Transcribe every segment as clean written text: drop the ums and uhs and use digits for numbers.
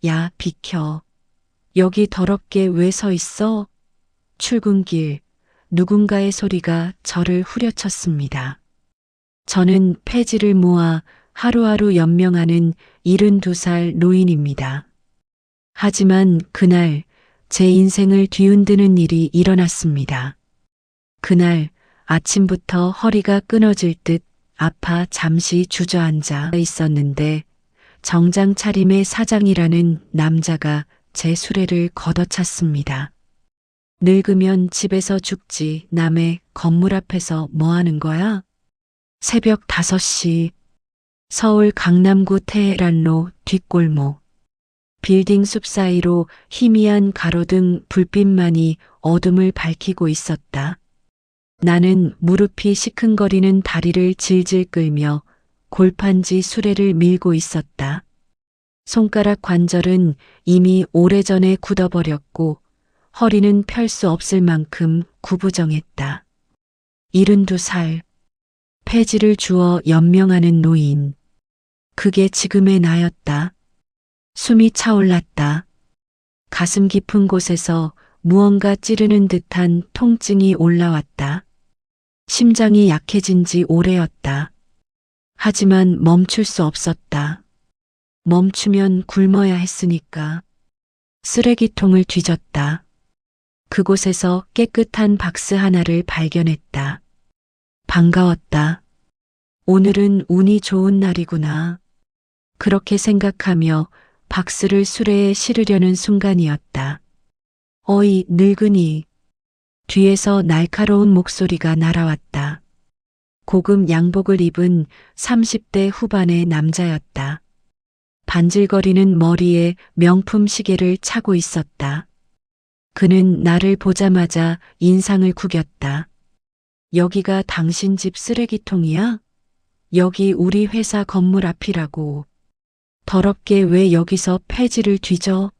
야, 비켜. 여기 더럽게 왜 서 있어? 출근길, 누군가의 소리가 저를 후려쳤습니다. 저는 폐지를 모아 하루하루 연명하는 72살 노인입니다. 하지만 그날 제 인생을 뒤흔드는 일이 일어났습니다. 그날 아침부터 허리가 끊어질 듯 아파 잠시 주저앉아 있었는데 정장 차림의 사장이라는 남자가 제 수레를 걷어찼습니다. 늙으면 집에서 죽지 남의 건물 앞에서 뭐 하는 거야? 새벽 5시 서울 강남구 테헤란로 뒷골목 빌딩 숲 사이로 희미한 가로등 불빛만이 어둠을 밝히고 있었다. 나는 무릎이 시큰거리는 다리를 질질 끌며 골판지 수레를 밀고 있었다. 손가락 관절은 이미 오래전에 굳어버렸고 허리는 펼 수 없을 만큼 구부정했다. 72살, 폐지를 주워 연명하는 노인. 그게 지금의 나였다. 숨이 차올랐다. 가슴 깊은 곳에서 무언가 찌르는 듯한 통증이 올라왔다. 심장이 약해진 지 오래였다. 하지만 멈출 수 없었다. 멈추면 굶어야 했으니까. 쓰레기통을 뒤졌다. 그곳에서 깨끗한 박스 하나를 발견했다. 반가웠다. 오늘은 운이 좋은 날이구나. 그렇게 생각하며 박스를 수레에 실으려는 순간이었다. 어이, 늙은이. 뒤에서 날카로운 목소리가 날아왔다. 고급 양복을 입은 30대 후반의 남자였다. 반질거리는 머리에 명품 시계를 차고 있었다. 그는 나를 보자마자 인상을 구겼다. 여기가 당신 집 쓰레기통이야? 여기 우리 회사 건물 앞이라고. 더럽게 왜 여기서 폐지를 뒤져?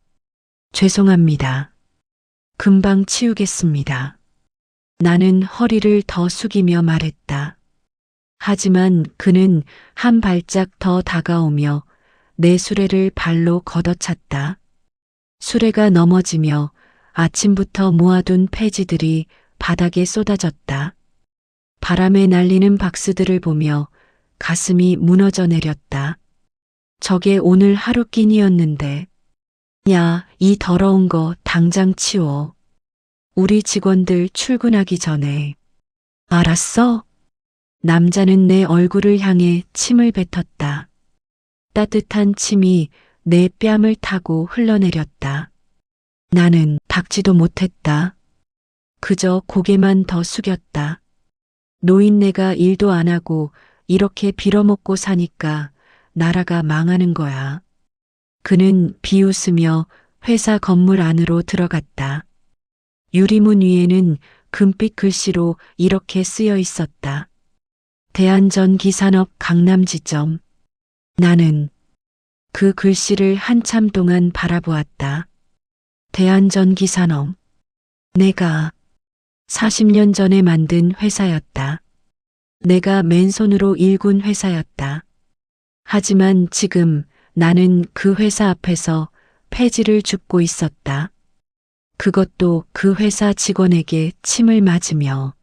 죄송합니다. 금방 치우겠습니다. 나는 허리를 더 숙이며 말했다. 하지만 그는 한 발짝 더 다가오며 내 수레를 발로 걷어찼다. 수레가 넘어지며 아침부터 모아둔 폐지들이 바닥에 쏟아졌다. 바람에 날리는 박스들을 보며 가슴이 무너져 내렸다. 저게 오늘 하루 끼니였는데. 야, 이 더러운 거 당장 치워. 우리 직원들 출근하기 전에. 알았어? 남자는 내 얼굴을 향해 침을 뱉었다. 따뜻한 침이 내 뺨을 타고 흘러내렸다. 나는 닥지도 못했다. 그저 고개만 더 숙였다. 노인네가 일도 안 하고 이렇게 빌어먹고 사니까 나라가 망하는 거야. 그는 비웃으며 회사 건물 안으로 들어갔다. 유리문 위에는 금빛 글씨로 이렇게 쓰여 있었다. 대한전기산업 강남지점. 나는 그 글씨를 한참 동안 바라보았다. 대한전기산업. 내가 40년 전에 만든 회사였다. 내가 맨손으로 일군 회사였다. 하지만 지금 나는 그 회사 앞에서 폐지를 줍고 있었다. 그것도 그 회사 직원에게 침을 맞으며.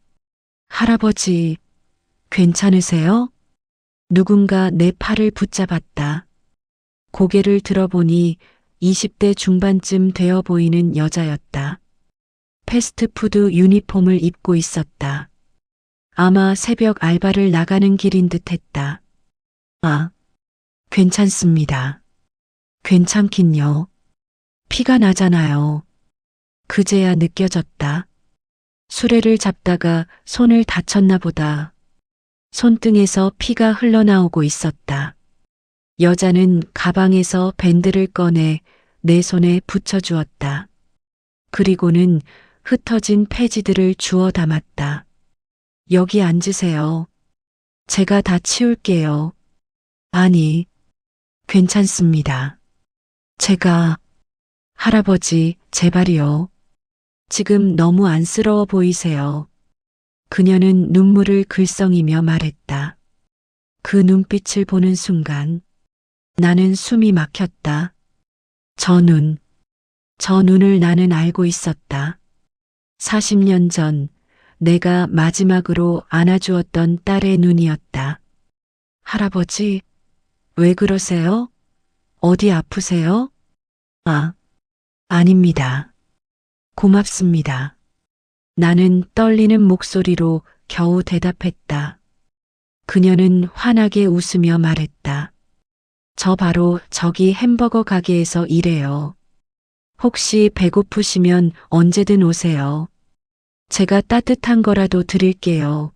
할아버지, 괜찮으세요? 누군가 내 팔을 붙잡았다. 고개를 들어보니 20대 중반쯤 되어 보이는 여자였다. 패스트푸드 유니폼을 입고 있었다. 아마 새벽 알바를 나가는 길인 듯했다. 아, 괜찮습니다. 괜찮긴요. 피가 나잖아요. 그제야 느껴졌다. 수레를 잡다가 손을 다쳤나 보다. 손등에서 피가 흘러나오고 있었다. 여자는 가방에서 밴드를 꺼내 내 손에 붙여주었다. 그리고는 흩어진 폐지들을 주워 담았다. 여기 앉으세요. 제가 다 치울게요. 아니, 괜찮습니다. 제가, 할아버지, 제발이요. 지금 너무 안쓰러워 보이세요. 그녀는 눈물을 글썽이며 말했다. 그 눈빛을 보는 순간 나는 숨이 막혔다. 저 눈, 저 눈을 나는 알고 있었다. 40년 전 내가 마지막으로 안아주었던 딸의 눈이었다. 할아버지, 왜 그러세요? 어디 아프세요? 아, 아닙니다. 고맙습니다. 나는 떨리는 목소리로 겨우 대답했다. 그녀는 환하게 웃으며 말했다. 저 바로 저기 햄버거 가게에서 일해요. 혹시 배고프시면 언제든 오세요. 제가 따뜻한 거라도 드릴게요.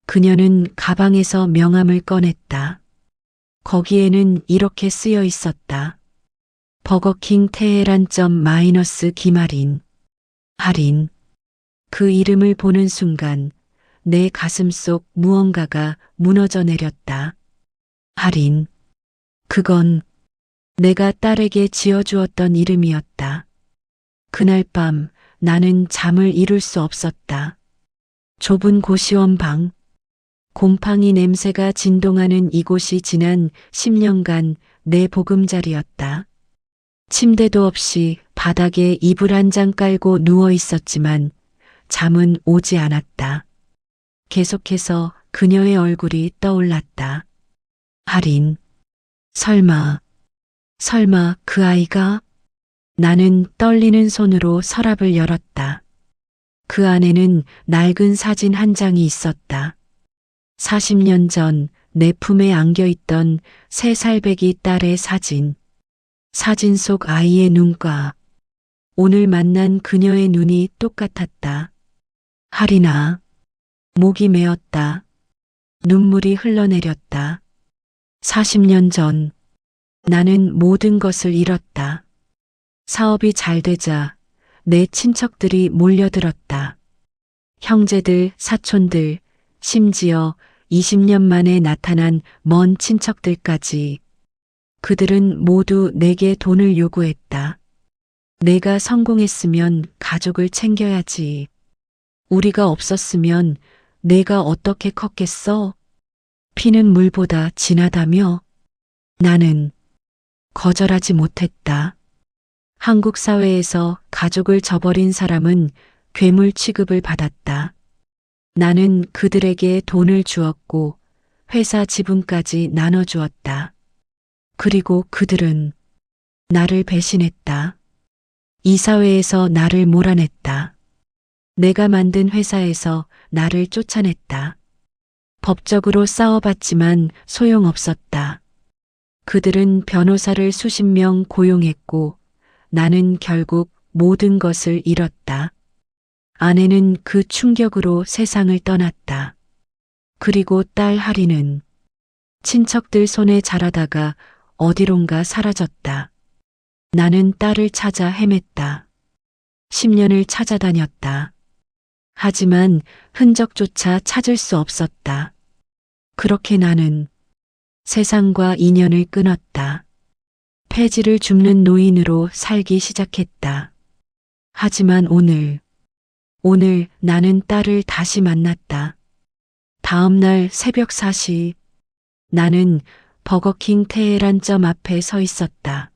그녀는 가방에서 명함을 꺼냈다. 거기에는 이렇게 쓰여 있었다. 버거킹 테헤란 점 마이너스 기마린. 할인. 그 이름을 보는 순간 내 가슴 속 무언가가 무너져 내렸다. 할인. 그건 내가 딸에게 지어주었던 이름이었다. 그날 밤 나는 잠을 이룰 수 없었다. 좁은 고시원 방, 곰팡이 냄새가 진동하는 이곳이 지난 10년간 내 보금자리였다. 침대도 없이 바닥에 이불 한 장 깔고 누워 있었지만 잠은 오지 않았다. 계속해서 그녀의 얼굴이 떠올랐다. 할인. 설마 그 아이가? 나는 떨리는 손으로 서랍을 열었다. 그 안에는 낡은 사진 한 장이 있었다. 40년 전 내 품에 안겨 있던 3살배기 딸의 사진. 사진 속 아이의 눈과 오늘 만난 그녀의 눈이 똑같았다. 할인아. 목이 메었다. 눈물이 흘러내렸다. 40년 전 나는 모든 것을 잃었다. 사업이 잘 되자 내 친척들이 몰려들었다. 형제들, 사촌들, 심지어 20년 만에 나타난 먼 친척들까지. 그들은 모두 내게 돈을 요구했다. 내가 성공했으면 가족을 챙겨야지. 우리가 없었으면 내가 어떻게 컸겠어? 피는 물보다 진하다며? 나는 거절하지 못했다. 한국 사회에서 가족을 저버린 사람은 괴물 취급을 받았다. 나는 그들에게 돈을 주었고 회사 지분까지 나눠주었다. 그리고 그들은 나를 배신했다. 이 사회에서 나를 몰아냈다. 내가 만든 회사에서 나를 쫓아냈다. 법적으로 싸워봤지만 소용없었다. 그들은 변호사를 수십 명 고용했고 나는 결국 모든 것을 잃었다. 아내는 그 충격으로 세상을 떠났다. 그리고 딸 하리는 친척들 손에 자라다가 어디론가 사라졌다. 나는 딸을 찾아 헤맸다. 10년을 찾아다녔다. 하지만 흔적조차 찾을 수 없었다. 그렇게 나는 세상과 인연을 끊었다. 폐지를 줍는 노인으로 살기 시작했다. 하지만 오늘 나는 딸을 다시 만났다. 다음 날 새벽 4시 나는 버거킹 테헤란 점 앞에 서 있었다.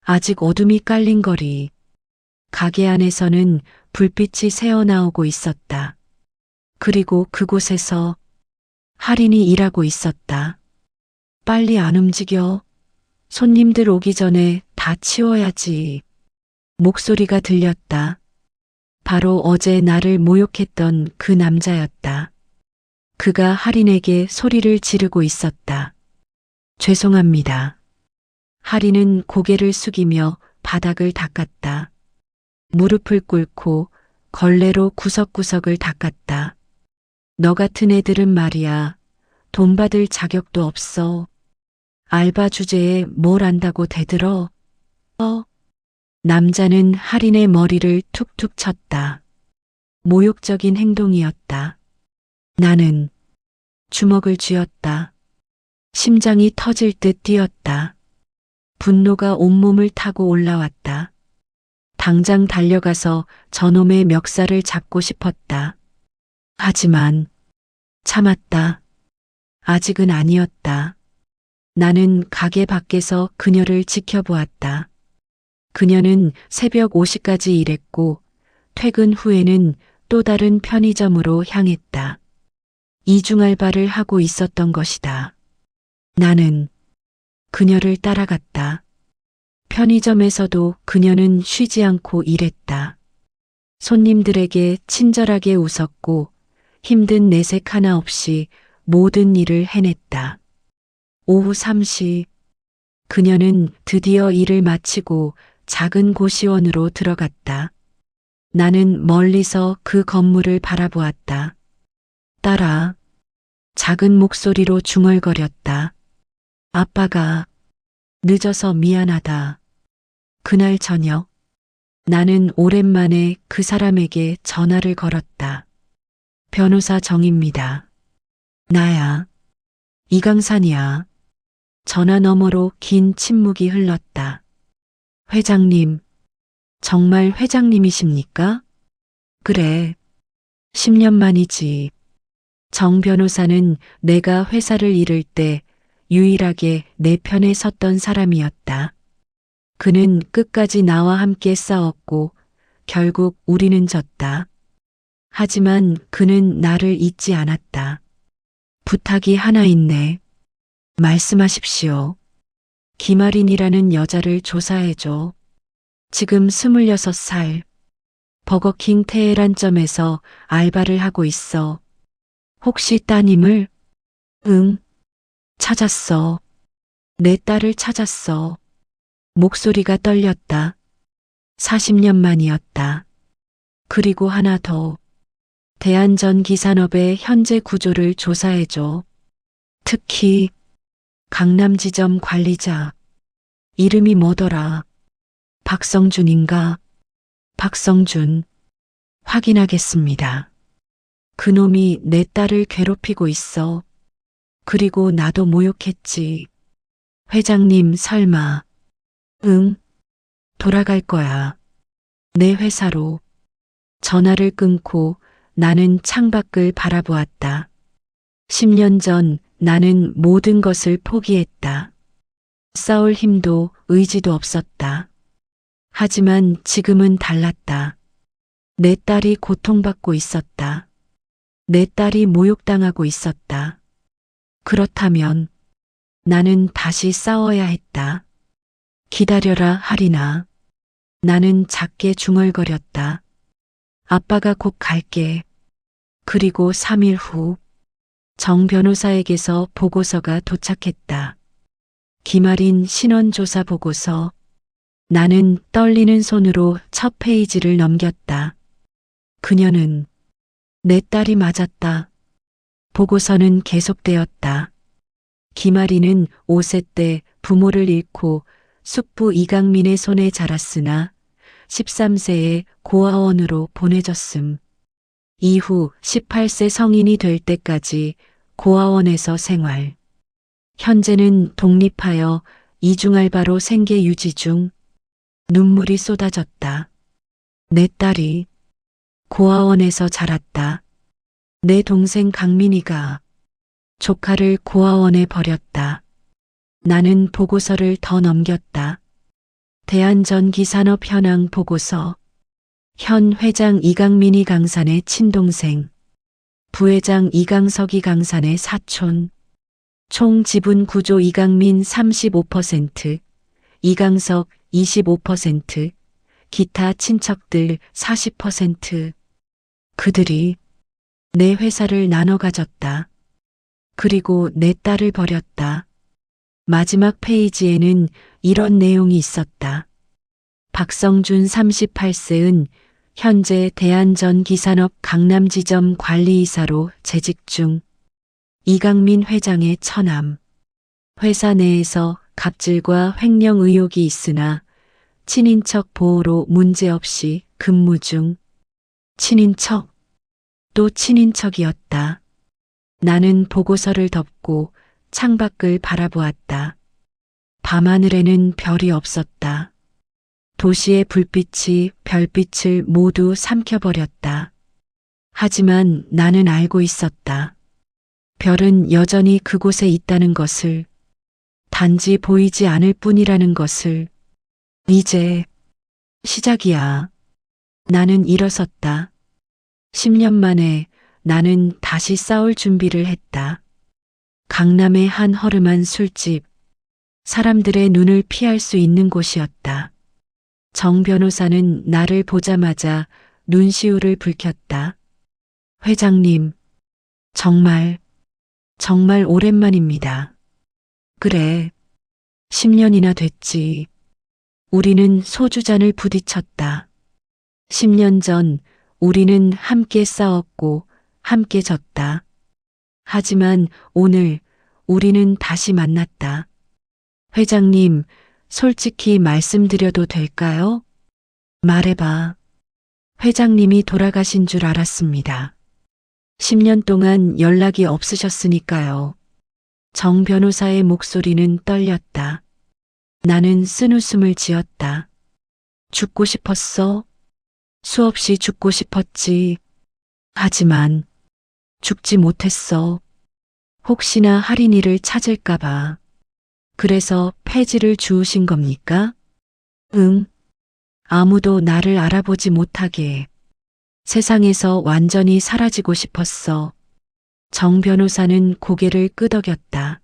아직 어둠이 깔린 거리. 가게 안에서는 불빛이 새어나오고 있었다. 그리고 그곳에서 할인이 일하고 있었다. 빨리 안 움직여. 손님들 오기 전에 다 치워야지. 목소리가 들렸다. 바로 어제 나를 모욕했던 그 남자였다. 그가 할인에게 소리를 지르고 있었다. 죄송합니다. 할인은 고개를 숙이며 바닥을 닦았다. 무릎을 꿇고 걸레로 구석구석을 닦았다. 너 같은 애들은 말이야. 돈 받을 자격도 없어. 알바 주제에 뭘 안다고 대들어? 남자는 할인의 머리를 툭툭 쳤다. 모욕적인 행동이었다. 나는 주먹을 쥐었다. 심장이 터질 듯 뛰었다. 분노가 온몸을 타고 올라왔다. 당장 달려가서 저놈의 멱살을 잡고 싶었다. 하지만 참았다. 아직은 아니었다. 나는 가게 밖에서 그녀를 지켜보았다. 그녀는 새벽 5시까지 일했고 퇴근 후에는 또 다른 편의점으로 향했다. 이중 알바를 하고 있었던 것이다. 나는 그녀를 따라갔다. 편의점에서도 그녀는 쉬지 않고 일했다. 손님들에게 친절하게 웃었고 힘든 내색 하나 없이 모든 일을 해냈다. 오후 3시 그녀는 드디어 일을 마치고 작은 고시원으로 들어갔다. 나는 멀리서 그 건물을 바라보았다. 딸아, 작은 목소리로 중얼거렸다. 아빠가 늦어서 미안하다. 그날 저녁 나는 오랜만에 그 사람에게 전화를 걸었다. 변호사 정입니다. 나야. 이강산이야. 전화 너머로 긴 침묵이 흘렀다. 회장님, 정말 회장님이십니까? 그래. 10년 만이지. 정 변호사는 내가 회사를 잃을 때 유일하게 내 편에 섰던 사람이었다. 그는 끝까지 나와 함께 싸웠고 결국 우리는 졌다. 하지만 그는 나를 잊지 않았다. 부탁이 하나 있네. 말씀하십시오. 김아린이라는 여자를 조사해줘. 지금 26살. 버거킹 테헤란점에서 알바를 하고 있어. 혹시 따님을? 응. 찾았어. 내 딸을 찾았어. 목소리가 떨렸다. 40년 만이었다. 그리고 하나 더. 대한전기산업의 현재 구조를 조사해줘. 특히 강남지점 관리자. 이름이 뭐더라? 박성준인가? 박성준. 확인하겠습니다. 그놈이 내 딸을 괴롭히고 있어. 그리고 나도 모욕했지. 회장님 설마. 응. 돌아갈 거야. 내 회사로. 전화를 끊고 나는 창밖을 바라보았다. 10년 전 나는 모든 것을 포기했다. 싸울 힘도 의지도 없었다. 하지만 지금은 달랐다. 내 딸이 고통받고 있었다. 내 딸이 모욕당하고 있었다. 그렇다면 나는 다시 싸워야 했다. 기다려라, 하리나. 나는 작게 중얼거렸다. 아빠가 곧 갈게. 그리고 3일 후 정 변호사에게서 보고서가 도착했다. 김아린 신원조사 보고서. 나는 떨리는 손으로 첫 페이지를 넘겼다. 그녀는 내 딸이 맞았다. 보고서는 계속되었다. 김아린은 5세 때 부모를 잃고 숙부 이강민의 손에 자랐으나 13세에 고아원으로 보내졌음. 이후 18세 성인이 될 때까지 고아원에서 생활. 현재는 독립하여 이중알바로 생계 유지 중. 눈물이 쏟아졌다. 내 딸이 고아원에서 자랐다. 내 동생 강민이가 조카를 고아원에 버렸다. 나는 보고서를 더 넘겼다. 대한전기산업 현황 보고서. 현 회장 이강민이 강산의 친동생. 부회장 이강석이 강산의 사촌. 총 지분 구조 이강민 35%, 이강석 25%, 기타 친척들 40%. 그들이 내 회사를 나눠 가졌다. 그리고 내 딸을 버렸다. 마지막 페이지에는 이런 내용이 있었다. 박성준 38세은 현재 대한전기산업 강남지점 관리이사로 재직 중. 이강민 회장의 처남. 회사 내에서 갑질과 횡령 의혹이 있으나 친인척 보호로 문제없이 근무 중. 친인척. 또 친인척이었다. 나는 보고서를 덮고 창밖을 바라보았다. 밤하늘에는 별이 없었다. 도시의 불빛이 별빛을 모두 삼켜버렸다. 하지만 나는 알고 있었다. 별은 여전히 그곳에 있다는 것을, 단지 보이지 않을 뿐이라는 것을. 이제 시작이야. 나는 일어섰다. 10년 만에 나는 다시 싸울 준비를 했다. 강남의 한 허름한 술집, 사람들의 눈을 피할 수 있는 곳이었다. 정 변호사는 나를 보자마자 눈시울을 붉혔다. 회장님, 정말, 정말 오랜만입니다. 그래, 10년이나 됐지. 우리는 소주잔을 부딪혔다. 10년 전 우리는 함께 싸웠고 함께 졌다. 하지만 오늘 우리는 다시 만났다. 회장님, 솔직히 말씀드려도 될까요? 말해봐. 회장님이 돌아가신 줄 알았습니다. 10년 동안 연락이 없으셨으니까요. 정 변호사의 목소리는 떨렸다. 나는 쓴웃음을 지었다. 죽고 싶었어? 수없이 죽고 싶었지. 하지만 죽지 못했어. 혹시나 할인이를 찾을까봐. 그래서 폐지를 주우신 겁니까? 응. 아무도 나를 알아보지 못하게. 세상에서 완전히 사라지고 싶었어. 정 변호사는 고개를 끄덕였다.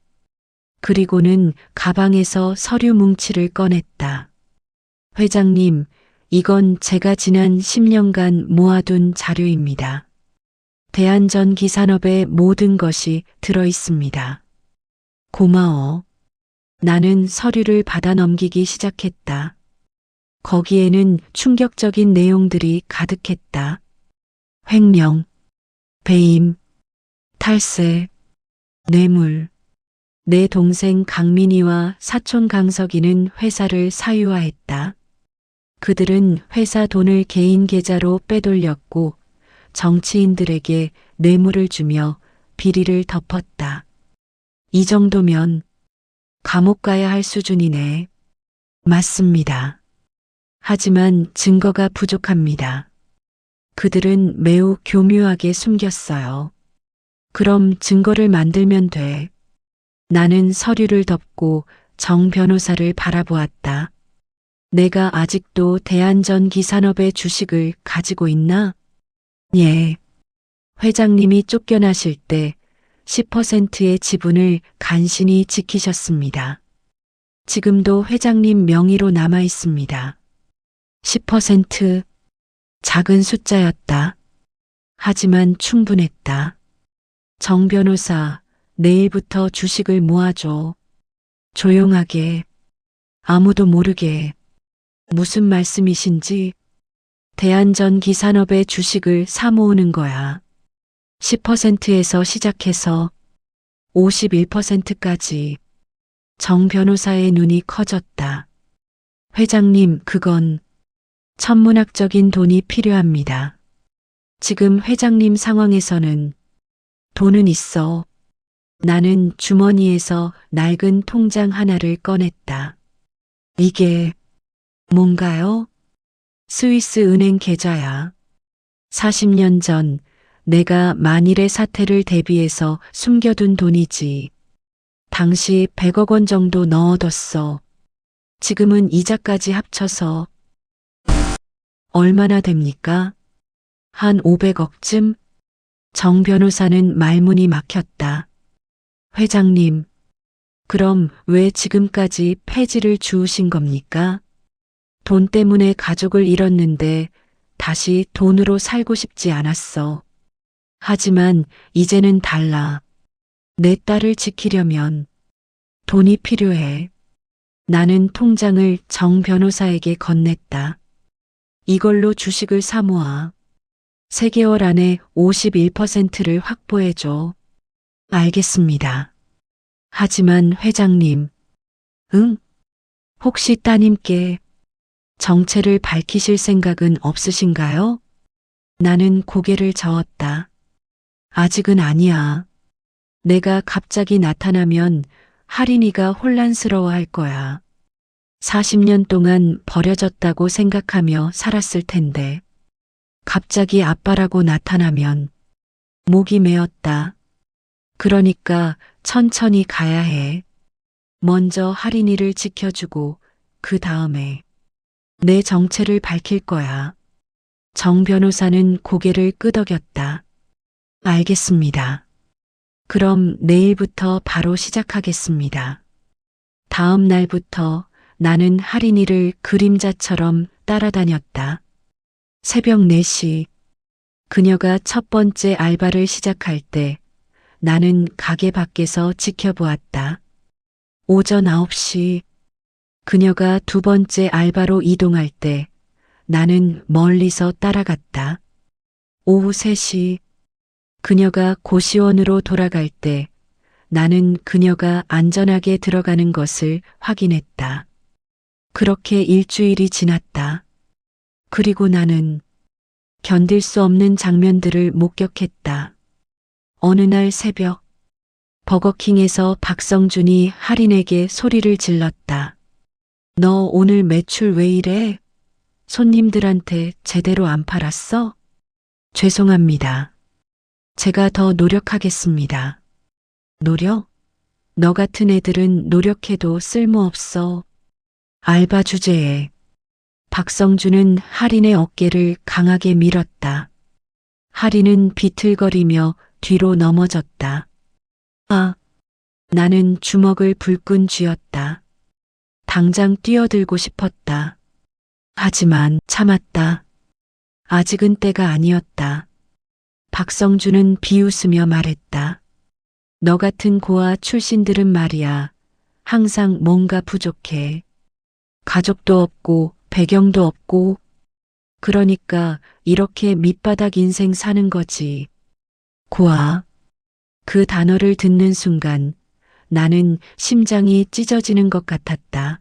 그리고는 가방에서 서류 뭉치를 꺼냈다. 회장님, 이건 제가 지난 10년간 모아둔 자료입니다. 대한전기산업의 모든 것이 들어 있습니다. 고마워. 나는 서류를 받아 넘기기 시작했다. 거기에는 충격적인 내용들이 가득했다. 횡령, 배임, 탈세, 뇌물. 내 동생 강민희와 사촌 강석이는 회사를 사유화했다. 그들은 회사 돈을 개인 계좌로 빼돌렸고 정치인들에게 뇌물을 주며 비리를 덮었다. 이 정도면 감옥 가야 할 수준이네. 맞습니다. 하지만 증거가 부족합니다. 그들은 매우 교묘하게 숨겼어요. 그럼 증거를 만들면 돼. 나는 서류를 덮고 정 변호사를 바라보았다. 내가 아직도 대한전기산업의 주식을 가지고 있나? 예. 회장님이 쫓겨나실 때 10%의 지분을 간신히 지키셨습니다. 지금도 회장님 명의로 남아 있습니다. 10%. 작은 숫자였다. 하지만 충분했다. 정 변호사, 내일부터 주식을 모아줘. 조용하게. 아무도 모르게. 무슨 말씀이신지. 대한전기산업의 주식을 사모으는 거야. 10%에서 시작해서 51%까지. 정 변호사의 눈이 커졌다. 회장님, 그건 천문학적인 돈이 필요합니다. 지금 회장님 상황에서는 돈은 있어. 나는 주머니에서 낡은 통장 하나를 꺼냈다. 이게 뭔가요? 스위스 은행 계좌야. 40년 전 내가 만일의 사태를 대비해서 숨겨둔 돈이지. 당시 100억 원 정도 넣어뒀어. 지금은 이자까지 합쳐서 얼마나 됩니까? 한 500억쯤? 정 변호사는 말문이 막혔다. 회장님, 그럼 왜 지금까지 폐지를 주우신 겁니까? 돈 때문에 가족을 잃었는데 다시 돈으로 살고 싶지 않았어. 하지만 이제는 달라. 내 딸을 지키려면 돈이 필요해. 나는 통장을 정 변호사에게 건넸다. 이걸로 주식을 사모아. 3개월 안에 51%를 확보해줘. 알겠습니다. 하지만 회장님, 응? 혹시 따님께 정체를 밝히실 생각은 없으신가요? 나는 고개를 저었다. 아직은 아니야. 내가 갑자기 나타나면 할인이가 혼란스러워할 거야. 40년 동안 버려졌다고 생각하며 살았을 텐데. 갑자기 아빠라고 나타나면 목이 메었다. 그러니까 천천히 가야 해. 먼저 할인이를 지켜주고 그 다음에 내 정체를 밝힐 거야. 정 변호사는 고개를 끄덕였다. 알겠습니다. 그럼 내일부터 바로 시작하겠습니다. 다음 날부터 나는 할인이를 그림자처럼 따라다녔다. 새벽 4시, 그녀가 첫 번째 알바를 시작할 때 나는 가게 밖에서 지켜보았다. 오전 9시, 그녀가 두 번째 알바로 이동할 때 나는 멀리서 따라갔다. 오후 3시, 그녀가 고시원으로 돌아갈 때 나는 그녀가 안전하게 들어가는 것을 확인했다. 그렇게 일주일이 지났다. 그리고 나는 견딜 수 없는 장면들을 목격했다. 어느 날 새벽, 버거킹에서 박성준이 할인에게 소리를 질렀다. 너 오늘 매출 왜 이래? 손님들한테 제대로 안 팔았어? 죄송합니다. 제가 더 노력하겠습니다. 노력? 너 같은 애들은 노력해도 쓸모없어. 알바 주제에 박성준은 할인의 어깨를 강하게 밀었다. 할인은 비틀거리며 뒤로 넘어졌다. 아, 나는 주먹을 불끈 쥐었다. 당장 뛰어들고 싶었다. 하지만 참았다. 아직은 때가 아니었다. 박성준은 비웃으며 말했다. 너 같은 고아 출신들은 말이야. 항상 뭔가 부족해. 가족도 없고 배경도 없고 그러니까 이렇게 밑바닥 인생 사는 거지. 고아. 그 단어를 듣는 순간 나는 심장이 찢어지는 것 같았다.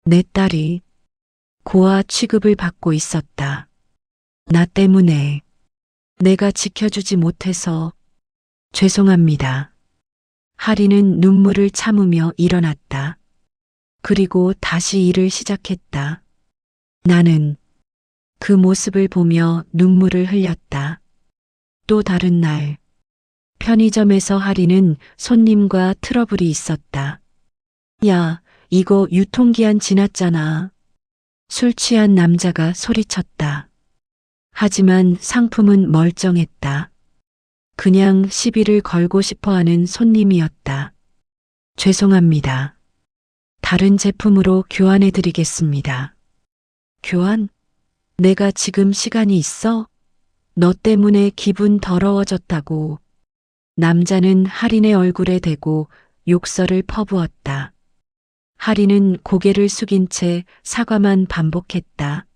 내 딸이 고아 취급을 받고 있었다. 나 때문에 내가 지켜주지 못해서 죄송합니다. 할인은 눈물을 참으며 일어났다. 그리고 다시 일을 시작했다. 나는 그 모습을 보며 눈물을 흘렸다. 또 다른 날, 편의점에서 할인은 손님과 트러블이 있었다. 야, 이거 유통기한 지났잖아. 술 취한 남자가 소리쳤다. 하지만 상품은 멀쩡했다. 그냥 시비를 걸고 싶어 하는 손님이었다. 죄송합니다. 다른 제품으로 교환해 드리겠습니다. 교환? 내가 지금 시간이 있어? 너 때문에 기분 더러워졌다고. 남자는 할인의 얼굴에 대고 욕설을 퍼부었다. 할인은 고개를 숙인 채 사과만 반복했다.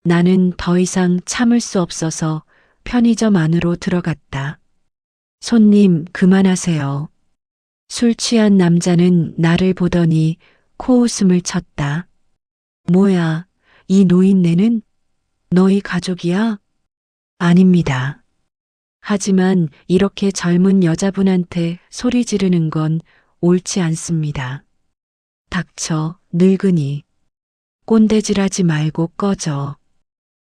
나는 더 이상 참을 수 없어서 편의점 안으로 들어갔다. 손님, 그만하세요. 술 취한 남자는 나를 보더니 코웃음을 쳤다. 뭐야, 이 노인네는? 너희 가족이야? 아닙니다. 하지만 이렇게 젊은 여자분한테 소리 지르는 건 옳지 않습니다. 닥쳐, 늙은이. 꼰대질하지 말고 꺼져.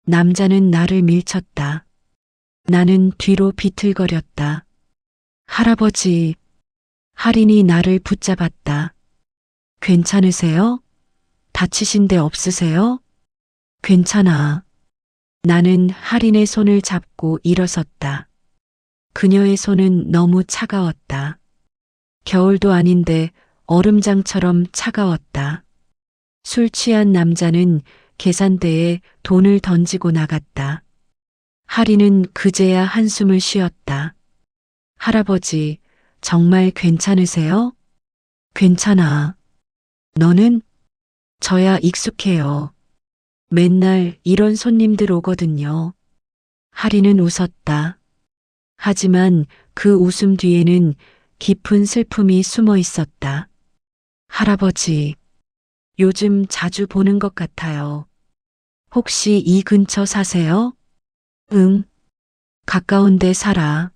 남자는 나를 밀쳤다. 나는 뒤로 비틀거렸다. 할아버지. 할인이 나를 붙잡았다. 괜찮으세요? 다치신 데 없으세요? 괜찮아. 나는 할인의 손을 잡고 일어섰다. 그녀의 손은 너무 차가웠다. 겨울도 아닌데 얼음장처럼 차가웠다. 술 취한 남자는 계산대에 돈을 던지고 나갔다. 할인은 그제야 한숨을 쉬었다. 할아버지, 정말 괜찮으세요? 괜찮아. 너는? 저야 익숙해요. 맨날 이런 손님들 오거든요. 할인은 웃었다. 하지만 그 웃음 뒤에는 깊은 슬픔이 숨어 있었다. 할아버지, 요즘 자주 보는 것 같아요. 혹시 이 근처 사세요? 응, 가까운 데 살아.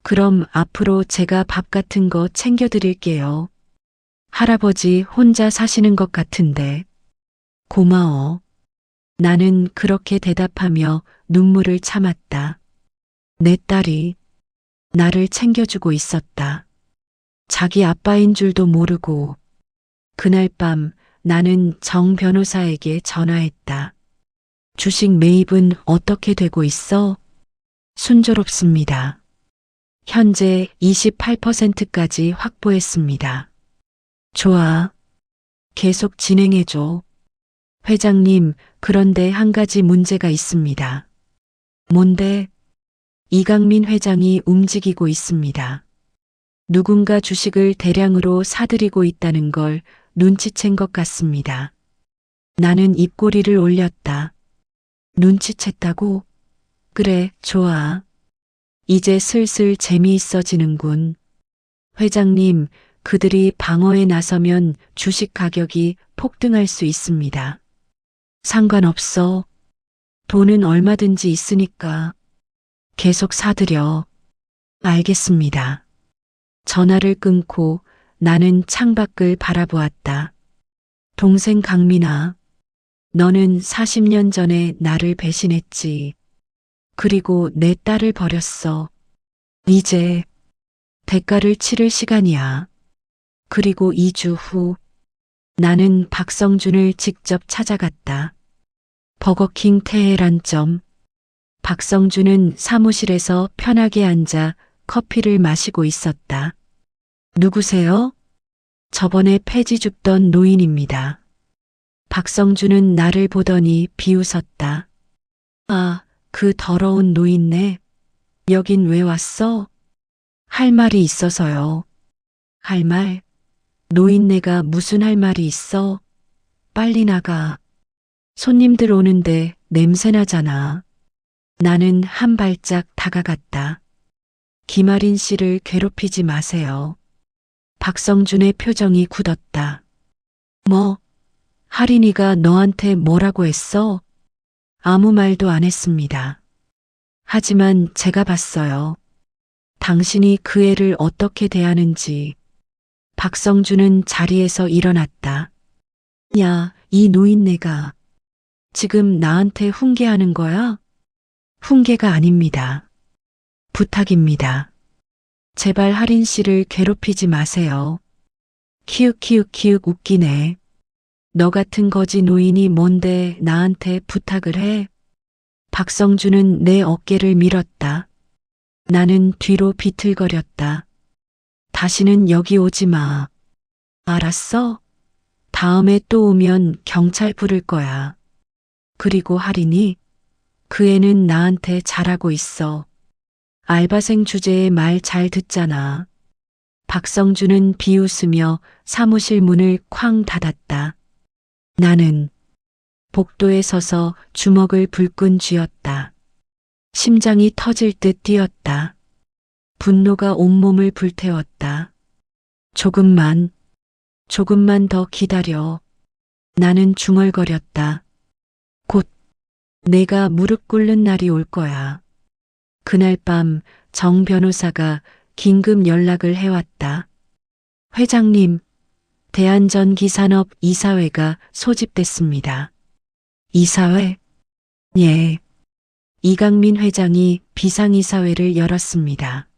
그럼 앞으로 제가 밥 같은 거 챙겨드릴게요. 할아버지 혼자 사시는 것 같은데. 고마워. 나는 그렇게 대답하며 눈물을 참았다. 내 딸이 나를 챙겨주고 있었다. 자기 아빠인 줄도 모르고. 그날 밤 나는 정 변호사에게 전화했다. 주식 매입은 어떻게 되고 있어? 순조롭습니다. 현재 28%까지 확보했습니다. 좋아. 계속 진행해줘. 회장님, 그런데 한 가지 문제가 있습니다. 뭔데? 이강민 회장이 움직이고 있습니다. 누군가 주식을 대량으로 사들이고 있다는 걸 눈치챈 것 같습니다. 나는 입꼬리를 올렸다. 눈치챘다고? 그래, 좋아. 이제 슬슬 재미있어지는군. 회장님, 그들이 방어에 나서면 주식 가격이 폭등할 수 있습니다. 상관없어. 돈은 얼마든지 있으니까. 계속 사들여. 알겠습니다. 전화를 끊고 나는 창밖을 바라보았다. 동생 강민아, 너는 40년 전에 나를 배신했지. 그리고 내 딸을 버렸어. 이제 대가를 치를 시간이야. 그리고 2주 후 나는 박성준을 직접 찾아갔다. 버거킹 테헤란점. 박성준은 사무실에서 편하게 앉아 커피를 마시고 있었다. 누구세요? 저번에 폐지 줍던 노인입니다. 박성준은 나를 보더니 비웃었다. 아, 그 더러운 노인네. 여긴 왜 왔어? 할 말이 있어서요. 할 말? 노인네가 무슨 할 말이 있어? 빨리 나가. 손님들 오는데 냄새나잖아. 나는 한 발짝 다가갔다. 김아린 씨를 괴롭히지 마세요. 박성준의 표정이 굳었다. 뭐? 하린이가 너한테 뭐라고 했어? 아무 말도 안 했습니다. 하지만 제가 봤어요. 당신이 그 애를 어떻게 대하는지. 박성준은 자리에서 일어났다. 야, 이 노인네가 지금 나한테 훈계하는 거야? 훈계가 아닙니다. 부탁입니다. 제발 하린 씨를 괴롭히지 마세요. 키읔 웃기네. 너 같은 거지 노인이 뭔데 나한테 부탁을 해? 박성준은 내 어깨를 밀었다. 나는 뒤로 비틀거렸다. 다시는 여기 오지 마. 알았어? 다음에 또 오면 경찰 부를 거야. 그리고 하린이? 그 애는 나한테 잘하고 있어. 알바생 주제에 말 잘 듣잖아. 박성준은 비웃으며 사무실 문을 쾅 닫았다. 나는 복도에 서서 주먹을 불끈 쥐었다. 심장이 터질 듯 뛰었다. 분노가 온몸을 불태웠다. 조금만 더 기다려. 나는 중얼거렸다. 곧 내가 무릎 꿇는 날이 올 거야. 그날 밤 정 변호사가 긴급 연락을 해왔다. 회장님, 대한전기산업 이사회가 소집됐습니다. 이사회? 예. 이강민 회장이 비상이사회를 열었습니다.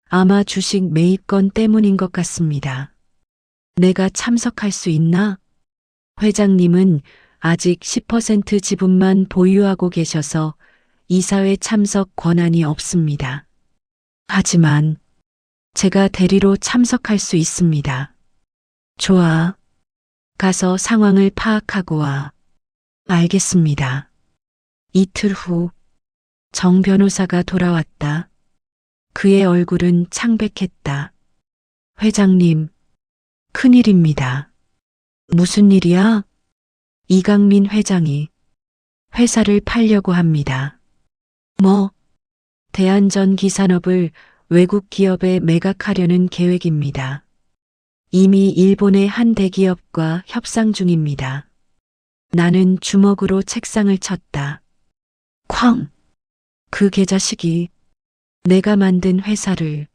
아마 주식 매입건 때문인 것 같습니다. 내가 참석할 수 있나? 회장님은 아직 10% 지분만 보유하고 계셔서 이사회 참석 권한이 없습니다. 하지만 제가 대리로 참석할 수 있습니다. 좋아. 가서 상황을 파악하고 와. 알겠습니다. 이틀 후 정 변호사가 돌아왔다. 그의 얼굴은 창백했다. 회장님, 큰일입니다. 무슨 일이야? 이강민 회장이 회사를 팔려고 합니다. 뭐? 대한전기산업을 외국 기업에 매각하려는 계획입니다. 이미 일본의 한 대기업과 협상 중입니다. 나는 주먹으로 책상을 쳤다. 쾅! 그 개자식이 내가 만든 회사를,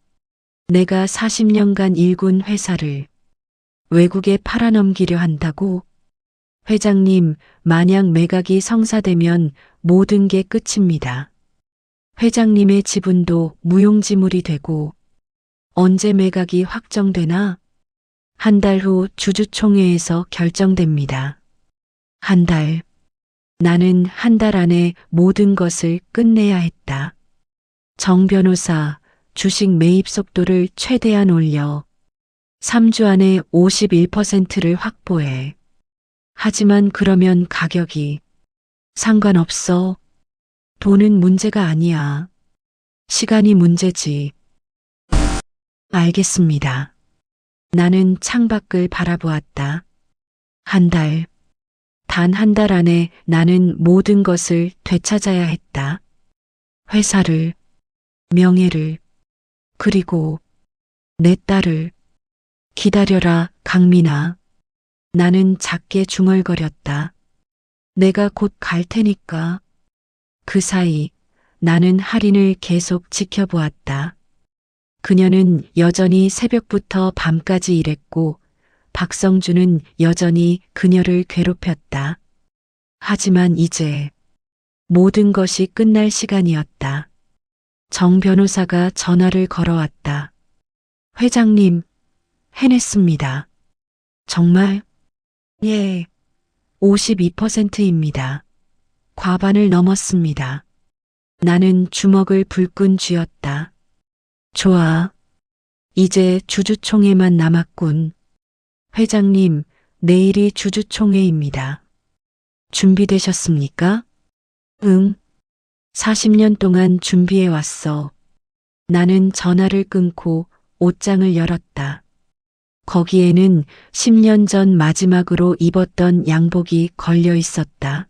내가 40년간 일군 회사를 외국에 팔아넘기려 한다고? 회장님, 만약 매각이 성사되면 모든 게 끝입니다. 회장님의 지분도 무용지물이 되고 언제 매각이 확정되나? 한 달 후 주주총회에서 결정됩니다. 한 달. 나는 한 달 안에 모든 것을 끝내야 했다. 정 변호사, 주식 매입 속도를 최대한 올려 3주 안에 51%를 확보해. 하지만 그러면 가격이 상관없어. 돈은 문제가 아니야. 시간이 문제지. 알겠습니다. 나는 창밖을 바라보았다. 한 달. 단 한 달 안에 나는 모든 것을 되찾아야 했다. 회사를, 명예를, 그리고 내 딸을. 기다려라, 강민아. 나는 작게 중얼거렸다. 내가 곧 갈 테니까. 그 사이 나는 할인을 계속 지켜보았다. 그녀는 여전히 새벽부터 밤까지 일했고 박성주는 여전히 그녀를 괴롭혔다. 하지만 이제 모든 것이 끝날 시간이었다. 정 변호사가 전화를 걸어왔다. 회장님, 해냈습니다. 정말? 예, 52%입니다. 과반을 넘었습니다. 나는 주먹을 불끈 쥐었다. 좋아. 이제 주주총회만 남았군. 회장님, 내일이 주주총회입니다. 준비되셨습니까? 응. 40년 동안 준비해 왔어. 나는 전화를 끊고 옷장을 열었다. 거기에는 10년 전 마지막으로 입었던 양복이 걸려 있었다.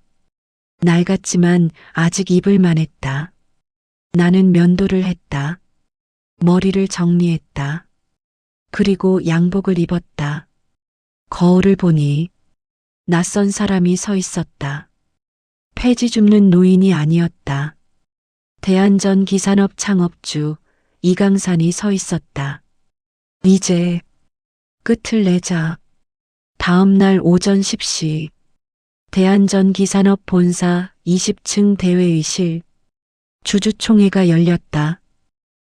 낡았지만 아직 입을 만했다. 나는 면도를 했다. 머리를 정리했다. 그리고 양복을 입었다. 거울을 보니 낯선 사람이 서 있었다. 폐지 줍는 노인이 아니었다. 대한전 기산업 창업주 이강산이 서 있었다. 이제 끝을 내자. 다음 날 오전 10시 대한전 기산업 본사 20층 대회의실 주주총회가 열렸다.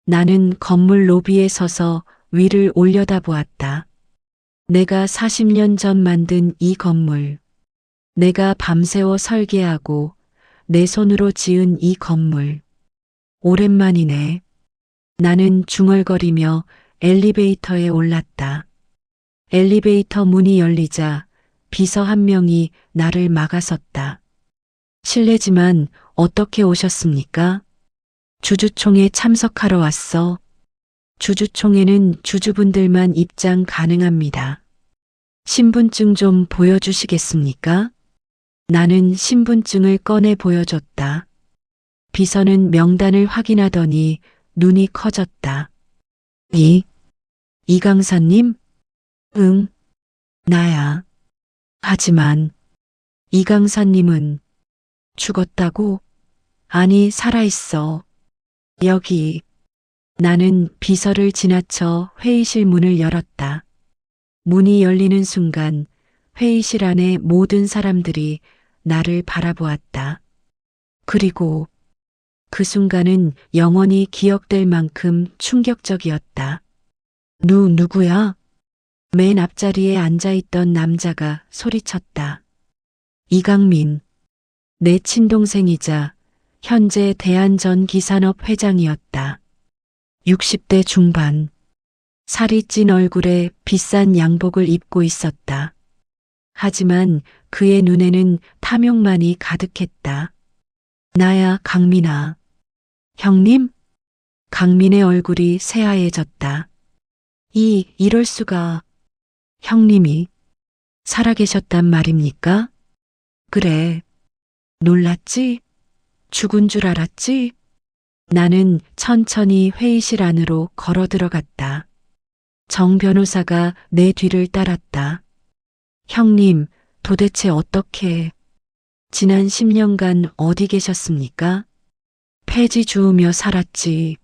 나는 건물 로비에 서서 위를 올려다보았다. 내가 40년 전 만든 이 건물, 내가 밤새워 설계하고 내 손으로 지은 이 건물. 오랜만이네. 나는 중얼거리며 엘리베이터에 올랐다. 엘리베이터 문이 열리자 비서 한 명이 나를 막아섰다. 실례지만 어떻게 오셨습니까? 주주총회 참석하러 왔어. 주주총회는 주주분들만 입장 가능합니다. 신분증 좀 보여주시겠습니까? 나는 신분증을 꺼내 보여줬다. 비서는 명단을 확인하더니 눈이 커졌다. 이강사님? 응, 나야. 하지만 이강사님은 죽었다고? 아니, 살아있어. 여기. 나는 비서를 지나쳐 회의실 문을 열었다. 문이 열리는 순간 회의실 안의 모든 사람들이 나를 바라보았다. 그리고 그 순간은 영원히 기억될 만큼 충격적이었다. 누구야? 맨 앞자리에 앉아있던 남자가 소리쳤다. 이강민. 내 친동생이자 현재 대한전기산업 회장이었다. 60대 중반. 살이 찐 얼굴에 비싼 양복을 입고 있었다. 하지만 그의 눈에는 탐욕만이 가득했다. 나야, 강민아. 형님? 강민의 얼굴이 새하얘졌다. 이럴 수가. 형님이 살아계셨단 말입니까? 그래. 놀랐지? 죽은 줄 알았지? 나는 천천히 회의실 안으로 걸어 들어갔다. 정 변호사가 내 뒤를 따랐다. 형님, 도대체 어떻게, 지난 10년간 어디 계셨습니까? 폐지 주우며 살았지.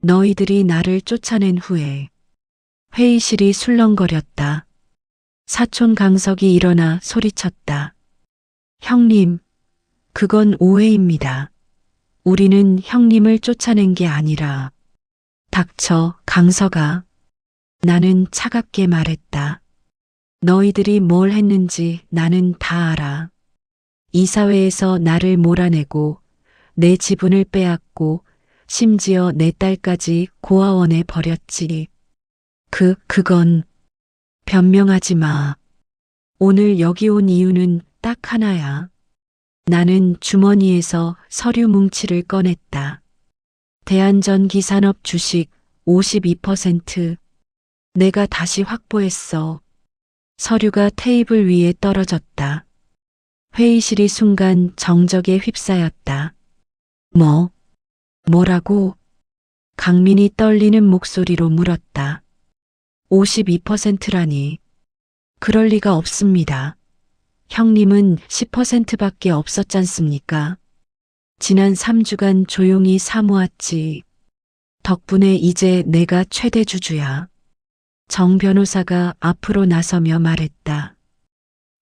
너희들이 나를 쫓아낸 후에. 회의실이 술렁거렸다. 사촌 강석이 일어나 소리쳤다. 형님, 그건 오해입니다. 우리는 형님을 쫓아낸 게 아니라. 닥쳐, 강석아. 나는 차갑게 말했다. 너희들이 뭘 했는지 나는 다 알아. 이사회에서 나를 몰아내고 내 지분을 빼앗고 심지어 내 딸까지 고아원에 버렸지. 그건 변명하지 마. 오늘 여기 온 이유는 딱 하나야. 나는 주머니에서 서류 뭉치를 꺼냈다. 대한전기산업 주식 52%. 내가 다시 확보했어. 서류가 테이블 위에 떨어졌다. 회의실이 순간 정적에 휩싸였다. 뭐라고? 강민이 떨리는 목소리로 물었다. 52%라니. 그럴 리가 없습니다. 형님은 10%밖에 없었잖습니까? 지난 3주간 조용히 사모았지. 덕분에 이제 내가 최대 주주야. 정 변호사가 앞으로 나서며 말했다.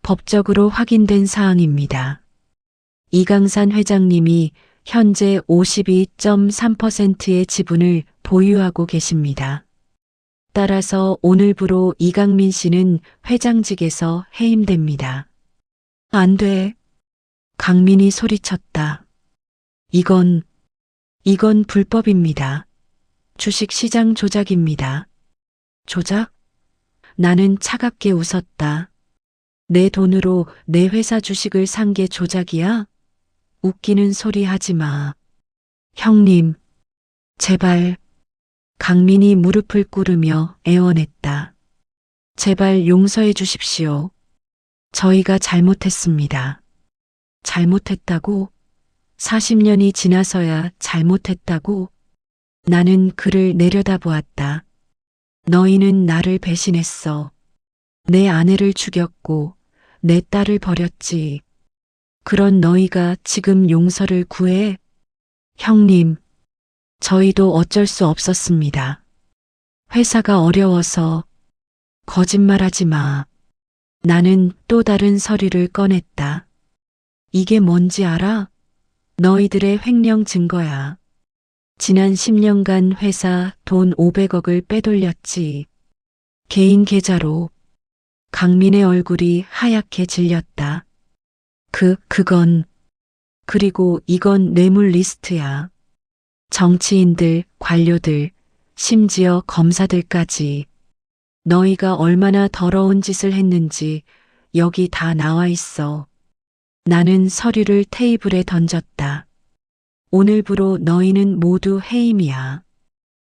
법적으로 확인된 사항입니다. 이강산 회장님이 현재 52.3%의 지분을 보유하고 계십니다. 따라서 오늘부로 이강민 씨는 회장직에서 해임됩니다. 안 돼. 강민이 소리쳤다. 이건 불법입니다. 주식시장 조작입니다. 조작? 나는 차갑게 웃었다. 내 돈으로 내 회사 주식을 산 게 조작이야? 웃기는 소리 하지 마. 형님, 제발. 강민이 무릎을 꿇으며 애원했다. 제발 용서해 주십시오. 저희가 잘못했습니다. 잘못했다고? 40년이 지나서야 잘못했다고? 나는 그를 내려다보았다. 너희는 나를 배신했어. 내 아내를 죽였고 내 딸을 버렸지. 그런 너희가 지금 용서를 구해? 형님, 저희도 어쩔 수 없었습니다. 회사가 어려워서. 거짓말하지 마. 나는 또 다른 서류를 꺼냈다. 이게 뭔지 알아? 너희들의 횡령 증거야. 지난 10년간 회사 돈 500억을 빼돌렸지. 개인 계좌로. 강민의 얼굴이 하얗게 질렸다. 그리고 이건 뇌물 리스트야. 정치인들, 관료들, 심지어 검사들까지. 너희가 얼마나 더러운 짓을 했는지 여기 다 나와 있어. 나는 서류를 테이블에 던졌다. 오늘부로 너희는 모두 해임이야.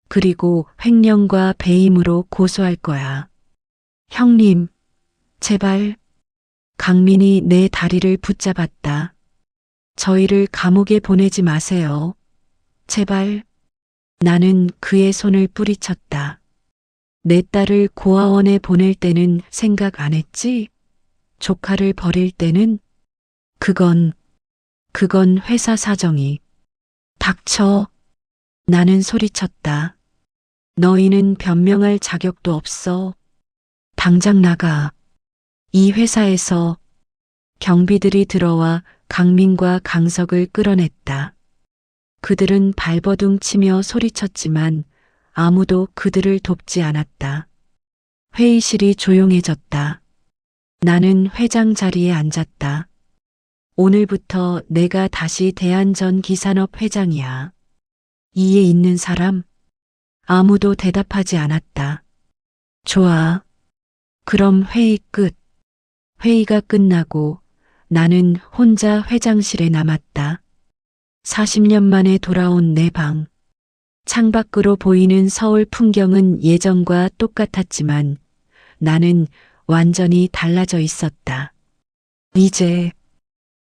그리고 횡령과 배임으로 고소할 거야. 형님, 제발. 강민이 내 다리를 붙잡았다. 저희를 감옥에 보내지 마세요. 제발. 나는 그의 손을 뿌리쳤다. 내 딸을 고아원에 보낼 때는 생각 안 했지? 조카를 버릴 때는? 그건 회사 사정이. 닥쳐. 나는 소리쳤다. 너희는 변명할 자격도 없어. 당장 나가. 이 회사에서. 경비들이 들어와 강민과 강석을 끌어냈다. 그들은 발버둥 치며 소리쳤지만 아무도 그들을 돕지 않았다. 회의실이 조용해졌다. 나는 회장 자리에 앉았다. 오늘부터 내가 다시 대한전기산업 회장이야. 이에 있는 사람? 아무도 대답하지 않았다. 좋아. 그럼 회의 끝. 회의가 끝나고 나는 혼자 회장실에 남았다. 40년 만에 돌아온 내 방. 창밖으로 보이는 서울 풍경은 예전과 똑같았지만 나는 완전히 달라져 있었다. 이제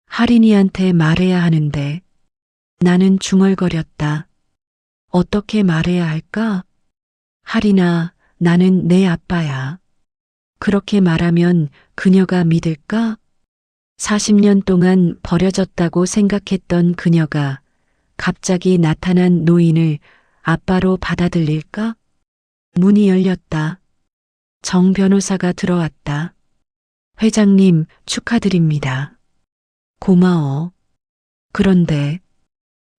할인이한테 말해야 하는데 나는 중얼거렸다. 어떻게 말해야 할까? 할인아, 나는 내 아빠야. 그렇게 말하면 그녀가 믿을까? 40년 동안 버려졌다고 생각했던 그녀가 갑자기 나타난 노인을 아빠로 받아들일까? 문이 열렸다. 정 변호사가 들어왔다. 회장님, 축하드립니다. 고마워. 그런데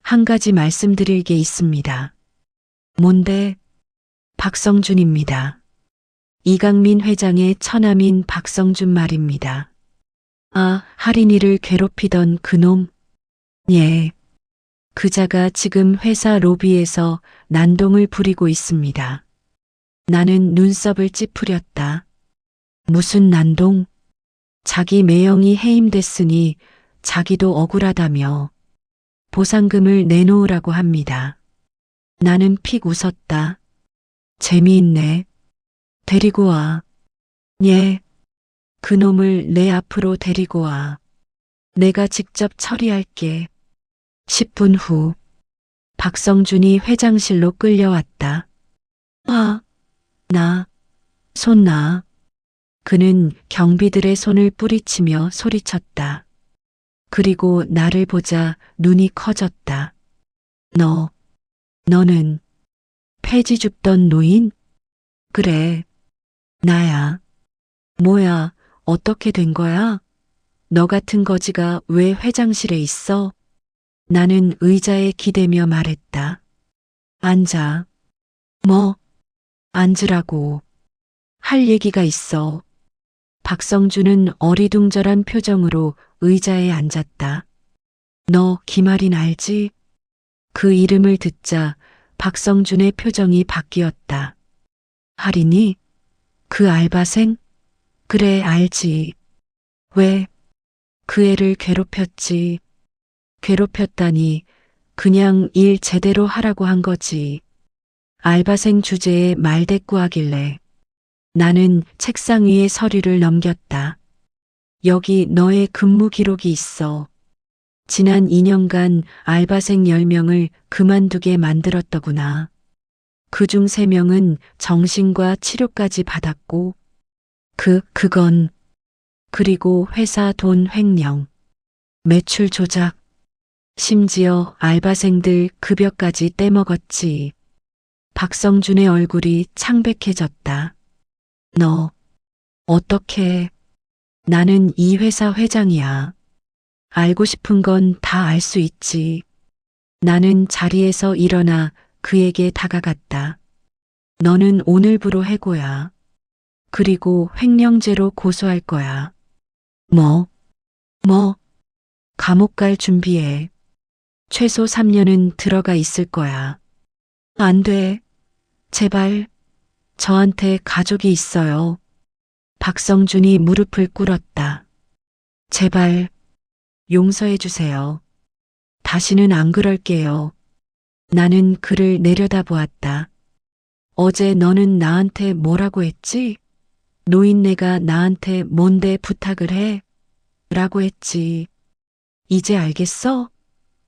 한 가지 말씀드릴 게 있습니다. 뭔데? 박성준입니다. 이강민 회장의 처남인 박성준 말입니다. 아, 할인이를 괴롭히던 그놈. 예. 그자가 지금 회사 로비에서 난동을 부리고 있습니다. 나는 눈썹을 찌푸렸다. 무슨 난동? 자기 매형이 해임됐으니 자기도 억울하다며 보상금을 내놓으라고 합니다. 나는 픽 웃었다. 재미있네. 데리고 와. 예. 그놈을 내 앞으로 데리고 와. 내가 직접 처리할게. 10분 후 박성준이 회장실로 끌려왔다. 아, 손 놔. 그는 경비들의 손을 뿌리치며 소리쳤다. 그리고 나를 보자 눈이 커졌다. 너는 폐지 줍던 노인? 그래, 나야. 뭐야, 어떻게 된 거야? 너 같은 거지가 왜 회장실에 있어? 나는 의자에 기대며 말했다. 앉아. 뭐? 앉으라고. 할 얘기가 있어. 박성준은 어리둥절한 표정으로 의자에 앉았다. 너 김아린 알지? 그 이름을 듣자 박성준의 표정이 바뀌었다. 할인이? 그 알바생? 그래, 알지. 왜? 그 애를 괴롭혔지. 괴롭혔다니 그냥 일 제대로 하라고 한 거지. 알바생 주제에 말대꾸하길래 나는 책상 위에 서류를 넘겼다. 여기 너의 근무 기록이 있어. 지난 2년간 알바생 10명을 그만두게 만들었더구나. 그중 3명은 정신과 치료까지 받았고, 그건, 그리고 회사 돈 횡령, 매출 조작, 심지어 알바생들 급여까지 떼먹었지. 박성준의 얼굴이 창백해졌다. 너, 어떻게, 나는 이 회사 회장이야. 알고 싶은 건 다 알 수 있지. 나는 자리에서 일어나 그에게 다가갔다. 너는 오늘부로 해고야. 그리고 횡령죄로 고소할 거야. 뭐? 감옥 갈 준비해. 최소 3년은 들어가 있을 거야. 안 돼. 제발. 저한테 가족이 있어요. 박성준이 무릎을 꿇었다. 제발. 용서해 주세요. 다시는 안 그럴게요. 나는 그를 내려다보았다. 어제 너는 나한테 뭐라고 했지? 노인네가 나한테 뭔데 부탁을 해? 라고 했지. 이제 알겠어?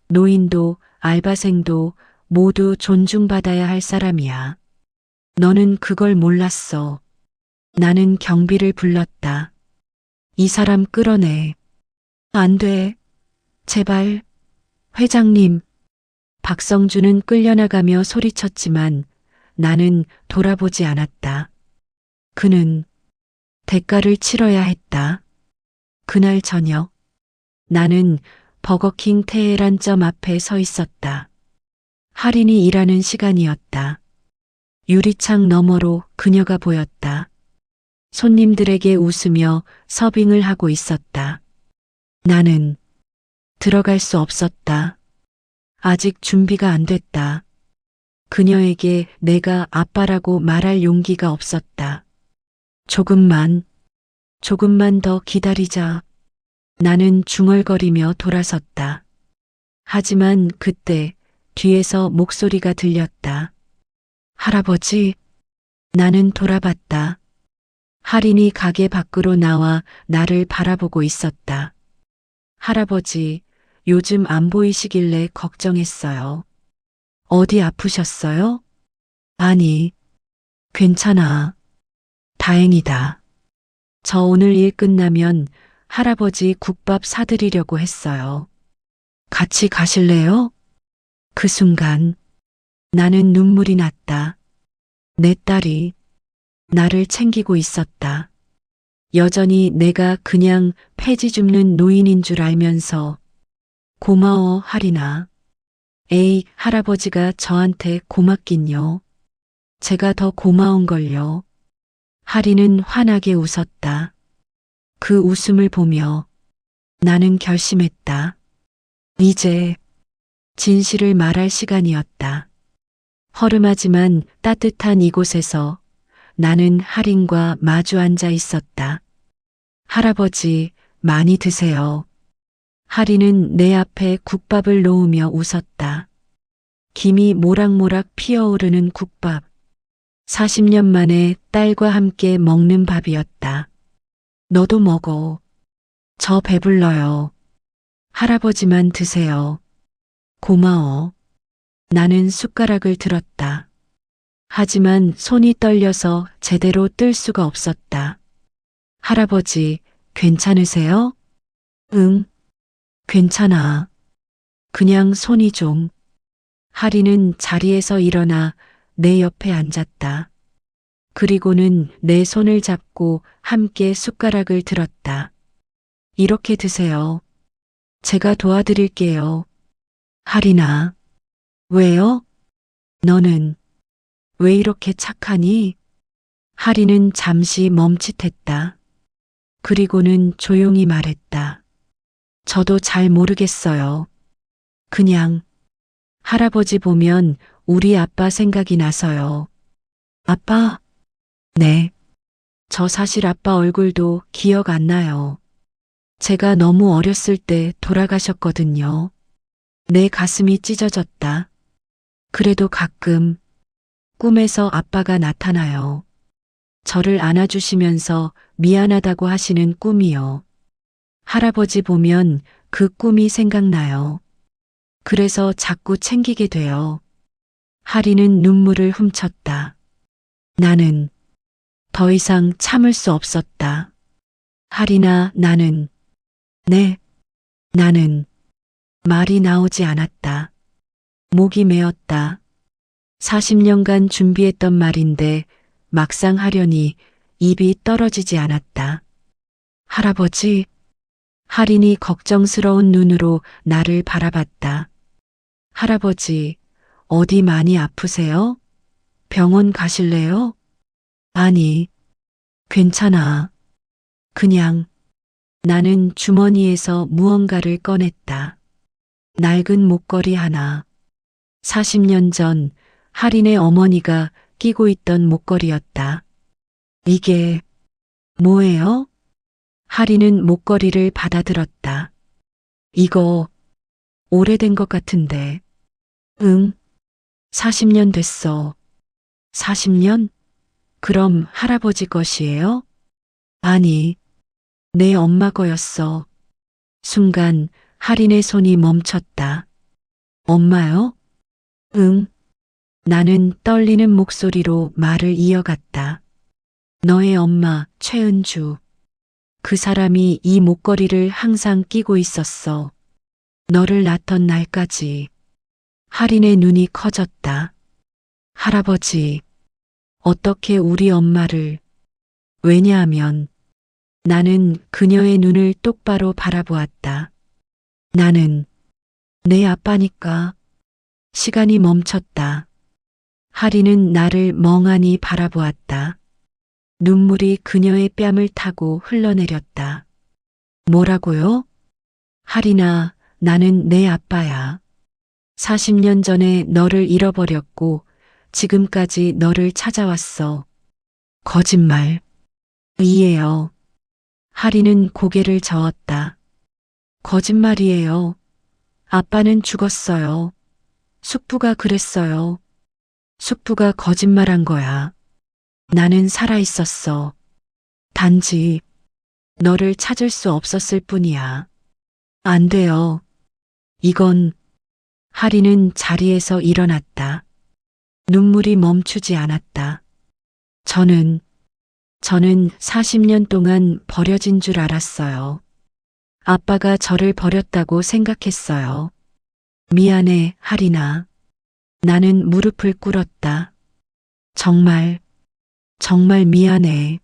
노인도 알바생도 모두 존중받아야 할 사람이야. 너는 그걸 몰랐어. 나는 경비를 불렀다. 이 사람 끌어내. 안 돼. 제발. 회장님. 박성준은 끌려나가며 소리쳤지만 나는 돌아보지 않았다. 그는 대가를 치러야 했다. 그날 저녁 나는 버거킹 테헤란점 앞에 서 있었다. 할인이 일하는 시간이었다. 유리창 너머로 그녀가 보였다. 손님들에게 웃으며 서빙을 하고 있었다. 나는 들어갈 수 없었다. 아직 준비가 안 됐다. 그녀에게 내가 아빠라고 말할 용기가 없었다. 조금만 더 기다리자. 나는 중얼거리며 돌아섰다. 하지만 그때 뒤에서 목소리가 들렸다. 할아버지. 나는 돌아봤다. 할인이 가게 밖으로 나와 나를 바라보고 있었다. 할아버지, 요즘 안 보이시길래 걱정했어요. 어디 아프셨어요? 아니, 괜찮아. 다행이다. 저 오늘 일 끝나면 할아버지 국밥 사드리려고 했어요. 같이 가실래요? 그 순간 나는 눈물이 났다. 내 딸이 나를 챙기고 있었다. 여전히 내가 그냥 폐지 줍는 노인인 줄 알면서 고마워, 할인아. 에이, 할아버지가 저한테 고맙긴요. 제가 더 고마운걸요. 하리는 환하게 웃었다. 그 웃음을 보며 나는 결심했다. 이제 진실을 말할 시간이었다. 허름하지만 따뜻한 이곳에서 나는 할인과 마주 앉아 있었다. 할아버지, 많이 드세요. 할인은 내 앞에 국밥을 놓으며 웃었다. 김이 모락모락 피어오르는 국밥. 40년 만에 딸과 함께 먹는 밥이었다. 너도 먹어. 저 배불러요. 할아버지만 드세요. 고마워. 나는 숟가락을 들었다. 하지만 손이 떨려서 제대로 뜰 수가 없었다. 할아버지, 괜찮으세요? 응, 괜찮아. 그냥 손이 좀. 하리는 자리에서 일어나 내 옆에 앉았다. 그리고는 내 손을 잡고 함께 숟가락을 들었다. 이렇게 드세요. 제가 도와드릴게요. 하리나. 왜요? 너는 왜 이렇게 착하니? 하리는 잠시 멈칫했다. 그리고는 조용히 말했다. 저도 잘 모르겠어요. 그냥 할아버지 보면 우리 아빠 생각이 나서요. 아빠? 네. 저 사실 아빠 얼굴도 기억 안 나요. 제가 너무 어렸을 때 돌아가셨거든요. 내 가슴이 찢어졌다. 그래도 가끔 꿈에서 아빠가 나타나요. 저를 안아주시면서 미안하다고 하시는 꿈이요. 할아버지 보면 그 꿈이 생각나요. 그래서 자꾸 챙기게 돼요. 하리는 눈물을 훔쳤다. 나는 더 이상 참을 수 없었다. 하리나, 나는, 네, 나는 말이 나오지 않았다. 목이 메었다. 40년간 준비했던 말인데 막상 하려니 입이 떨어지지 않았다. 할아버지, 할인이 걱정스러운 눈으로 나를 바라봤다. 할아버지, 어디 많이 아프세요? 병원 가실래요? 아니, 괜찮아. 그냥 나는 주머니에서 무언가를 꺼냈다. 낡은 목걸이 하나. 40년 전 할인의 어머니가 끼고 있던 목걸이였다. 이게 뭐예요? 할인은 목걸이를 받아들었다. 이거 오래된 것 같은데. 응, 40년 됐어. 40년? 그럼 할아버지 것이에요? 아니, 내 엄마 거였어. 순간 할인의 손이 멈췄다. 엄마요? 응. 나는 떨리는 목소리로 말을 이어갔다. 너의 엄마, 최은주. 그 사람이 이 목걸이를 항상 끼고 있었어. 너를 낳던 날까지. 할인의 눈이 커졌다. 할아버지, 어떻게 우리 엄마를. 왜냐하면 나는 그녀의 눈을 똑바로 바라보았다. 나는 내 아빠니까. 시간이 멈췄다. 하리는 나를 멍하니 바라보았다. 눈물이 그녀의 뺨을 타고 흘러내렸다. 뭐라고요? 하리나, 나는 내 아빠야. 40년 전에 너를 잃어버렸고 지금까지 너를 찾아왔어. 거짓말. 이에요. 하리는 고개를 저었다. 거짓말이에요. 아빠는 죽었어요. 숙부가 그랬어요. 숙부가 거짓말한 거야. 나는 살아 있었어. 단지 너를 찾을 수 없었을 뿐이야. 안 돼요. 이건. 하리는 자리에서 일어났다. 눈물이 멈추지 않았다. 저는 40년 동안 버려진 줄 알았어요. 아빠가 저를 버렸다고 생각했어요. 미안해, 하리나. 나는 무릎을 꿇었다. 정말 미안해.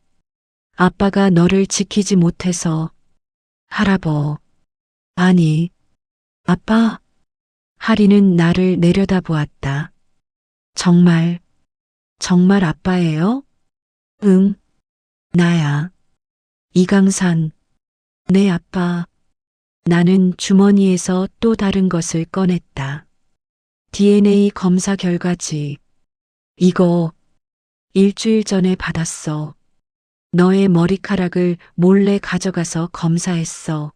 아빠가 너를 지키지 못해서. 할아버. 아니, 아빠. 하리는 나를 내려다보았다. 정말 아빠예요? 응. 나야. 이강산. 내 아빠. 나는 주머니에서 또 다른 것을 꺼냈다. DNA 검사 결과지. 이거 일주일 전에 받았어. 너의 머리카락을 몰래 가져가서 검사했어.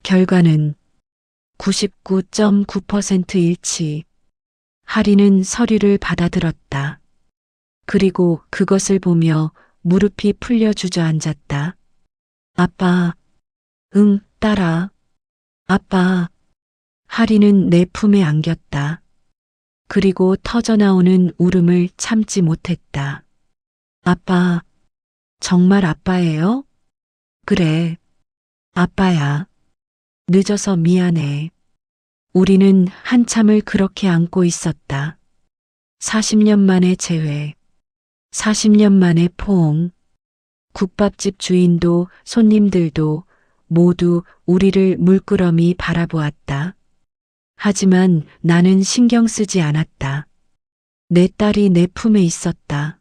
결과는 99.9% 일치. 하리는 서류를 받아들었다. 그리고 그것을 보며 무릎이 풀려 주저앉았다. 아빠. 응, 딸아. 아빠. 하리는 내 품에 안겼다. 그리고 터져나오는 울음을 참지 못했다. 아빠. 정말 아빠예요? 그래. 아빠야. 늦어서 미안해. 우리는 한참을 그렇게 안고 있었다. 40년 만에 재회. 40년 만에 포옹. 국밥집 주인도 손님들도 모두 우리를 물끄러미 바라보았다. 하지만 나는 신경 쓰지 않았다. 내 딸이 내 품에 있었다.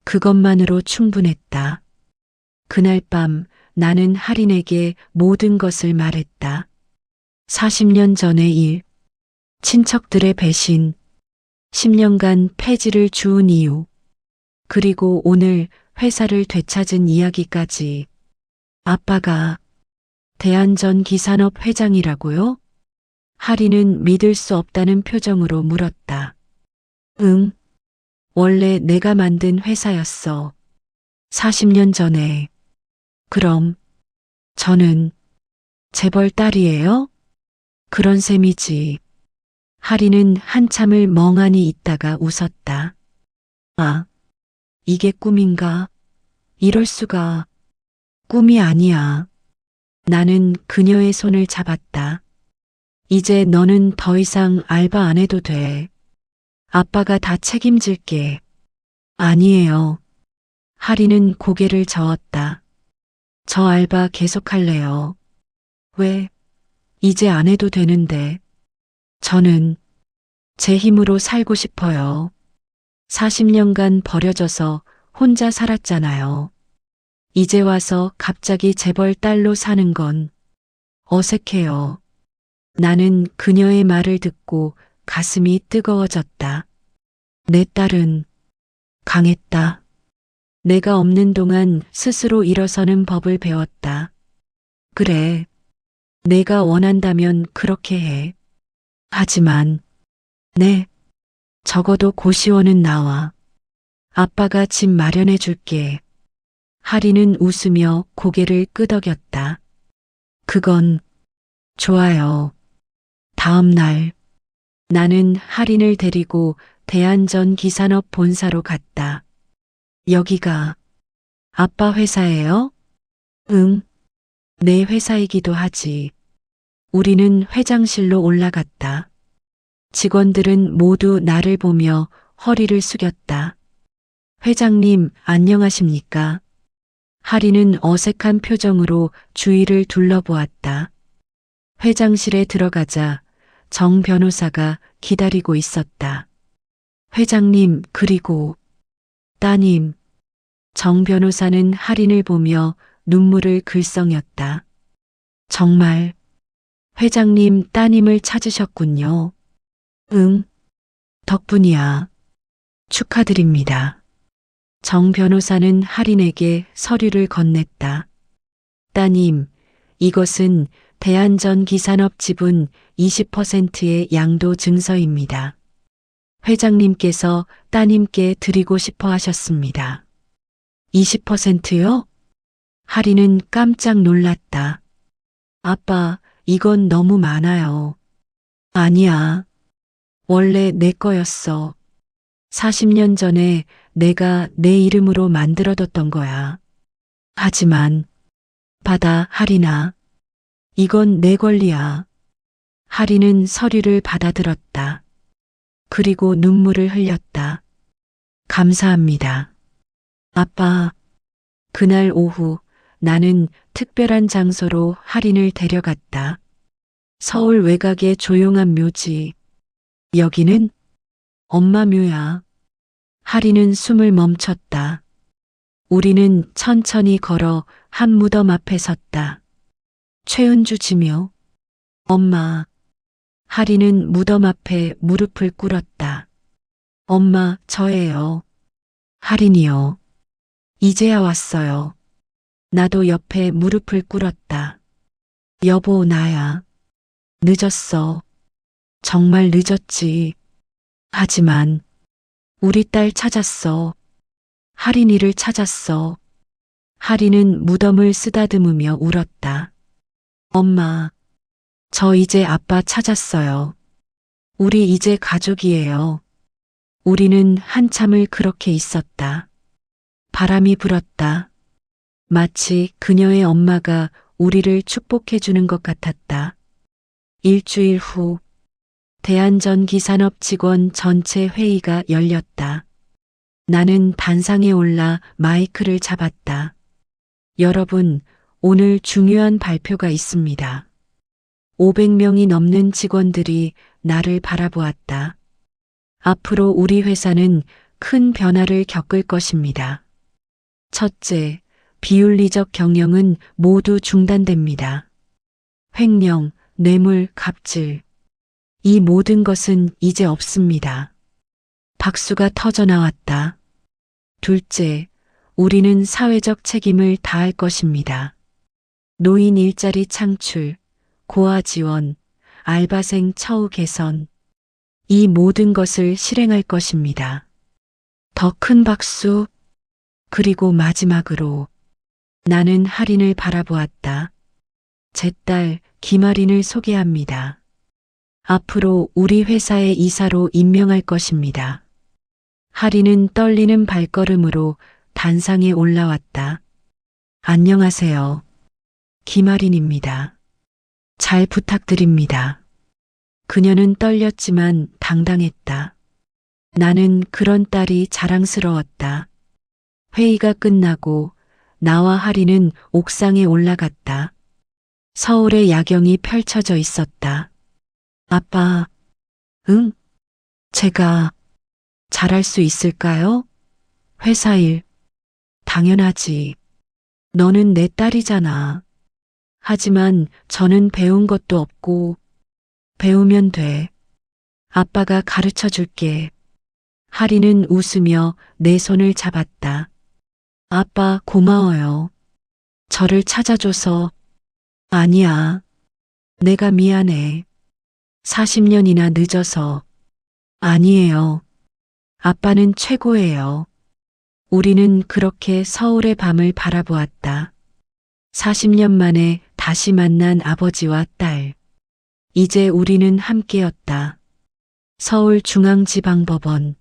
그것만으로 충분했다. 그날 밤 나는 하린에게 모든 것을 말했다. 40년 전의 일, 친척들의 배신, 10년간 폐지를 주운 이유, 그리고 오늘 회사를 되찾은 이야기까지. 아빠가 대한전기산업 회장이라고요? 하리는 믿을 수 없다는 표정으로 물었다. 응, 원래 내가 만든 회사였어. 40년 전에. 그럼 저는 재벌 딸이에요? 그런 셈이지. 하리는 한참을 멍하니 있다가 웃었다. 아, 이게 꿈인가? 이럴 수가. 꿈이 아니야. 나는 그녀의 손을 잡았다. 이제 너는 더 이상 알바 안 해도 돼. 아빠가 다 책임질게. 아니에요. 하리는 고개를 저었다. 저 알바 계속할래요. 왜? 이제 안 해도 되는데. 저는 제 힘으로 살고 싶어요. 40년간 버려져서 혼자 살았잖아요. 이제 와서 갑자기 재벌 딸로 사는 건 어색해요. 나는 그녀의 말을 듣고 가슴이 뜨거워졌다. 내 딸은 강했다. 내가 없는 동안 스스로 일어서는 법을 배웠다. 그래, 내가 원한다면 그렇게 해. 하지만, 네, 적어도 고시원은 나와. 아빠가 집 마련해 줄게. 하리는 웃으며 고개를 끄덕였다. 그건 좋아요. 다음 날, 나는 하린을 데리고 대한전기산업 본사로 갔다. 여기가 아빠 회사예요? 응, 내 회사이기도 하지. 우리는 회장실로 올라갔다. 직원들은 모두 나를 보며 허리를 숙였다. 회장님, 안녕하십니까? 하리는 어색한 표정으로 주위를 둘러보았다. 회장실에 들어가자 정 변호사가 기다리고 있었다. 회장님, 그리고 따님. 정 변호사는 하린을 보며 눈물을 글썽였다. 정말 회장님 따님을 찾으셨군요. 응, 덕분이야. 축하드립니다. 정 변호사는 하린에게 서류를 건넸다. 따님, 이것은 대한전기산업 지분 20%의 양도 증서입니다. 회장님께서 따님께 드리고 싶어 하셨습니다. 20%요? 하리는 깜짝 놀랐다. 아빠, 이건 너무 많아요. 아니야. 원래 내 거였어. 40년 전에 내가 내 이름으로 만들어뒀던 거야. 하지만, 받아, 하리나. 이건 내 권리야. 하리는 서류를 받아들었다. 그리고 눈물을 흘렸다. 감사합니다. 아빠, 그날 오후 나는 특별한 장소로 하린을 데려갔다. 서울 외곽의 조용한 묘지. 여기는 엄마 묘야. 하린은 숨을 멈췄다. 우리는 천천히 걸어 한 무덤 앞에 섰다. 최은주 지묘. 엄마. 하리는 무덤 앞에 무릎을 꿇었다. 엄마, 저예요. 하린이요. 이제야 왔어요. 나도 옆에 무릎을 꿇었다. 여보, 나야. 늦었어. 정말 늦었지. 하지만 우리 딸 찾았어. 하린이를 찾았어. 하리는 무덤을 쓰다듬으며 울었다. 엄마, 저 이제 아빠 찾았어요. 우리 이제 가족이에요. 우리는 한참을 그렇게 있었다. 바람이 불었다. 마치 그녀의 엄마가 우리를 축복해 주는 것 같았다. 일주일 후 대한전기산업 직원 전체 회의가 열렸다. 나는 단상에 올라 마이크를 잡았다. 여러분, 오늘 중요한 발표가 있습니다. 500명이 넘는 직원들이 나를 바라보았다. 앞으로 우리 회사는 큰 변화를 겪을 것입니다. 첫째, 비윤리적 경영은 모두 중단됩니다. 횡령, 뇌물, 갑질. 이 모든 것은 이제 없습니다. 박수가 터져 나왔다. 둘째, 우리는 사회적 책임을 다할 것입니다. 노인 일자리 창출, 고아 지원, 알바생 처우 개선. 이 모든 것을 실행할 것입니다. 더 큰 박수. 그리고 마지막으로 나는 하린을 바라보았다. 제 딸 김아린을 소개합니다. 앞으로 우리 회사의 이사로 임명할 것입니다. 하린은 떨리는 발걸음으로 단상에 올라왔다. 안녕하세요. 김아린입니다. 잘 부탁드립니다. 그녀는 떨렸지만 당당했다. 나는 그런 딸이 자랑스러웠다. 회의가 끝나고 나와 하리는 옥상에 올라갔다. 서울의 야경이 펼쳐져 있었다. 아빠, 응? 제가 잘할 수 있을까요? 회사 일. 당연하지. 너는 내 딸이잖아. 하지만 저는 배운 것도 없고 배우면 돼. 아빠가 가르쳐 줄게. 하리는 웃으며 내 손을 잡았다. 아빠, 고마워요. 저를 찾아줘서. 아니야. 내가 미안해. 40년이나 늦어서. 아니에요. 아빠는 최고예요. 우리는 그렇게 서울의 밤을 바라보았다. 40년 만에 다시 만난 아버지와 딸. 이제 우리는 함께였다. 서울중앙지방법원.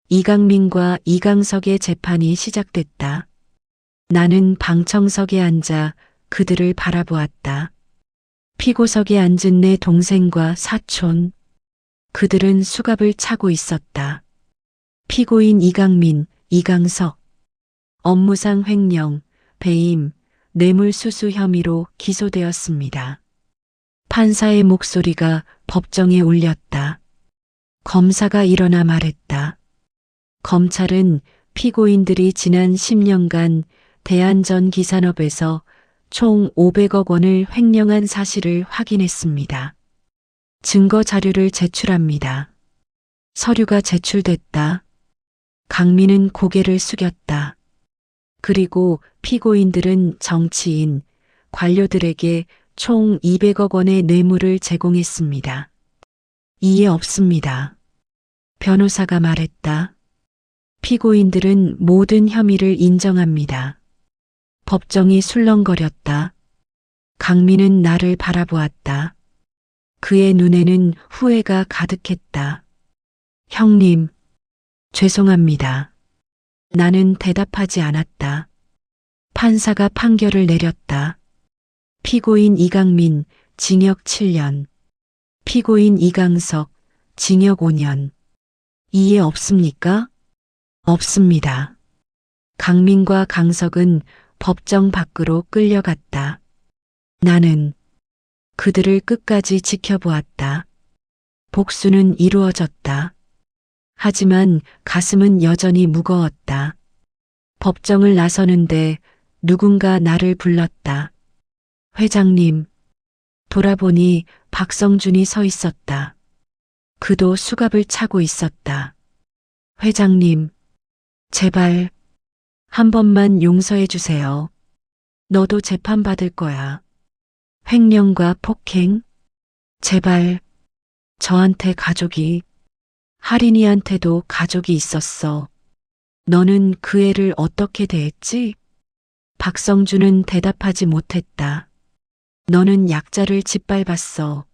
이강민과 이강석의 재판이 시작됐다. 나는 방청석에 앉아 그들을 바라보았다. 피고석에 앉은 내 동생과 사촌. 그들은 수갑을 차고 있었다. 피고인 이강민, 이강석. 업무상 횡령, 배임, 뇌물수수 혐의로 기소되었습니다. 판사의 목소리가 법정에 울렸다. 검사가 일어나 말했다. 검찰은 피고인들이 지난 10년간 대한전기산업에서 총 500억 원을 횡령한 사실을 확인했습니다. 증거 자료를 제출합니다. 서류가 제출됐다. 강민은 고개를 숙였다. 그리고 피고인들은 정치인, 관료들에게 총 200억 원의 뇌물을 제공했습니다. 이해 없습니다. 변호사가 말했다. 피고인들은 모든 혐의를 인정합니다. 법정이 술렁거렸다. 강민은 나를 바라보았다. 그의 눈에는 후회가 가득했다. 형님, 죄송합니다. 나는 대답하지 않았다. 판사가 판결을 내렸다. 피고인 이강민, 징역 7년. 피고인 이강석, 징역 5년. 이해 없습니까? 없습니다. 강민과 강석은 법정 밖으로 끌려갔다. 나는 그들을 끝까지 지켜보았다. 복수는 이루어졌다. 하지만 가슴은 여전히 무거웠다. 법정을 나서는데 누군가 나를 불렀다. 회장님. 돌아보니 박성준이 서 있었다. 그도 수갑을 차고 있었다. 회장님, 제발 한 번만 용서해 주세요. 너도 재판받을 거야. 횡령과 폭행? 제발. 저한테 가족이, 할인이한테도 가족이 있었어. 너는 그 애를 어떻게 대했지? 박성준은 대답하지 못했다. 너는 약자를 짓밟았어.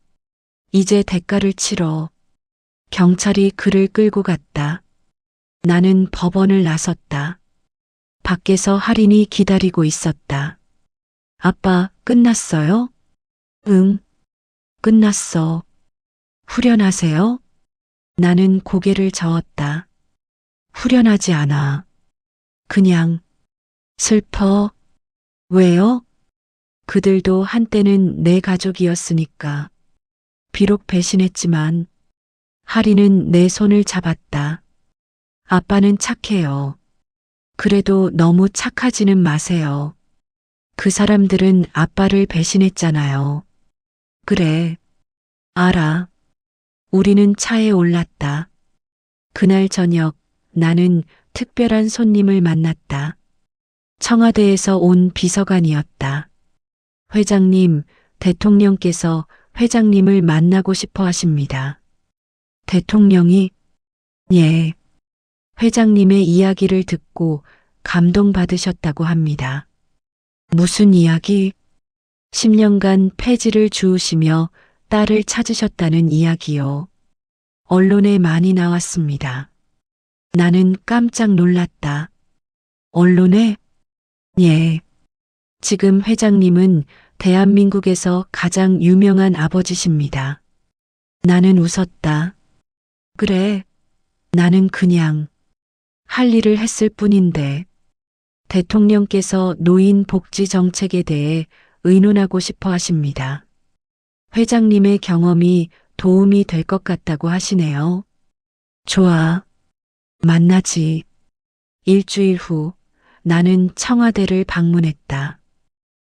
이제 대가를 치러. 경찰이 그를 끌고 갔다. 나는 법원을 나섰다. 밖에서 할인이 기다리고 있었다. 아빠, 끝났어요? 응, 끝났어. 후련하세요? 나는 고개를 저었다. 후련하지 않아. 그냥 슬퍼. 왜요? 그들도 한때는 내 가족이었으니까. 비록 배신했지만 할인은 내 손을 잡았다. 아빠는 착해요. 그래도 너무 착하지는 마세요. 그 사람들은 아빠를 배신했잖아요. 그래, 알아. 우리는 차에 올랐다. 그날 저녁 나는 특별한 손님을 만났다. 청와대에서 온 비서관이었다. 회장님, 대통령께서 회장님을 만나고 싶어 하십니다. 대통령이? 예. 회장님의 이야기를 듣고 감동받으셨다고 합니다. 무슨 이야기? 10년간 폐지를 주우시며 딸을 찾으셨다는 이야기요. 언론에 많이 나왔습니다. 나는 깜짝 놀랐다. 언론에? 예. 지금 회장님은 대한민국에서 가장 유명한 아버지십니다. 나는 웃었다. 그래. 나는 그냥 할 일을 했을 뿐인데 대통령께서 노인 복지 정책에 대해 의논하고 싶어 하십니다. 회장님의 경험이 도움이 될 것 같다고 하시네요. 좋아. 만나지. 일주일 후 나는 청와대를 방문했다.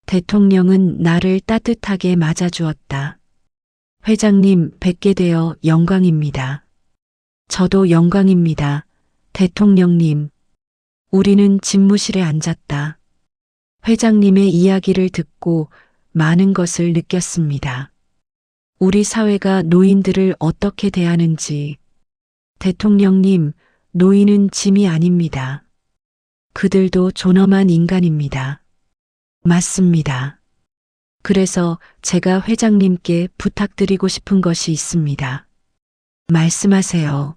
대통령은 나를 따뜻하게 맞아주었다. 회장님 뵙게 되어 영광입니다. 저도 영광입니다. 대통령님. 우리는 집무실에 앉았다. 회장님의 이야기를 듣고 많은 것을 느꼈습니다. 우리 사회가 노인들을 어떻게 대하는지. 대통령님, 노인은 짐이 아닙니다. 그들도 존엄한 인간입니다. 맞습니다. 그래서 제가 회장님께 부탁드리고 싶은 것이 있습니다. 말씀하세요.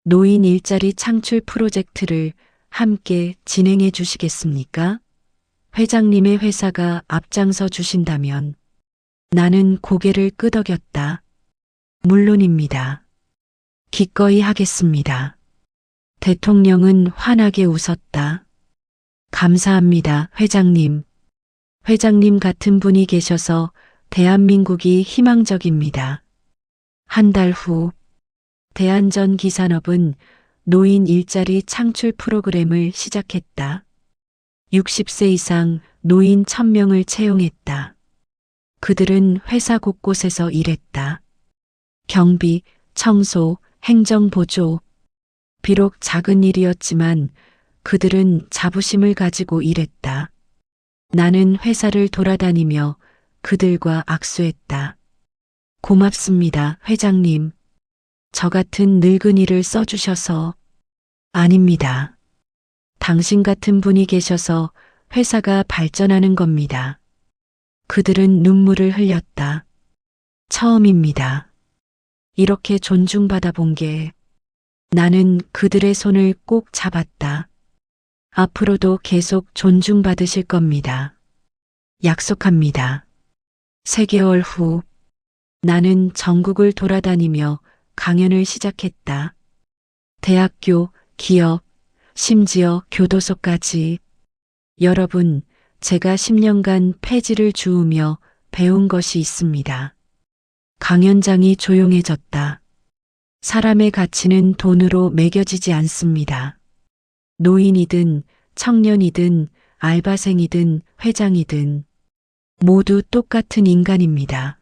노인 일자리 창출 프로젝트를 함께 진행해 주시겠습니까? 회장님의 회사가 앞장서 주신다면 나는 고개를 끄덕였다. 물론입니다. 기꺼이 하겠습니다. 대통령은 환하게 웃었다. 감사합니다, 회장님. 회장님 같은 분이 계셔서 대한민국이 희망적입니다. 한 달 후, 대한전기산업은 노인 일자리 창출 프로그램을 시작했다. 60세 이상 노인 1000명을 채용했다. 그들은 회사 곳곳에서 일했다. 경비, 청소, 행정보조. 비록 작은 일이었지만 그들은 자부심을 가지고 일했다. 나는 회사를 돌아다니며 그들과 악수했다. 고맙습니다, 회장님. 저 같은 늙은이를 써주셔서. 아닙니다. 당신 같은 분이 계셔서 회사가 발전하는 겁니다. 그들은 눈물을 흘렸다. 처음입니다. 이렇게 존중받아 본 게. 나는 그들의 손을 꼭 잡았다. 앞으로도 계속 존중받으실 겁니다. 약속합니다. 3개월 후 나는 전국을 돌아다니며 강연을 시작했다. 대학교, 기업, 심지어 교도소까지. 여러분, 제가 10년간 폐지를 주우며 배운 것이 있습니다. 강연장이 조용해졌다. 사람의 가치는 돈으로 매겨지지 않습니다. 노인이든 청년이든 알바생이든 회장이든 모두 똑같은 인간입니다.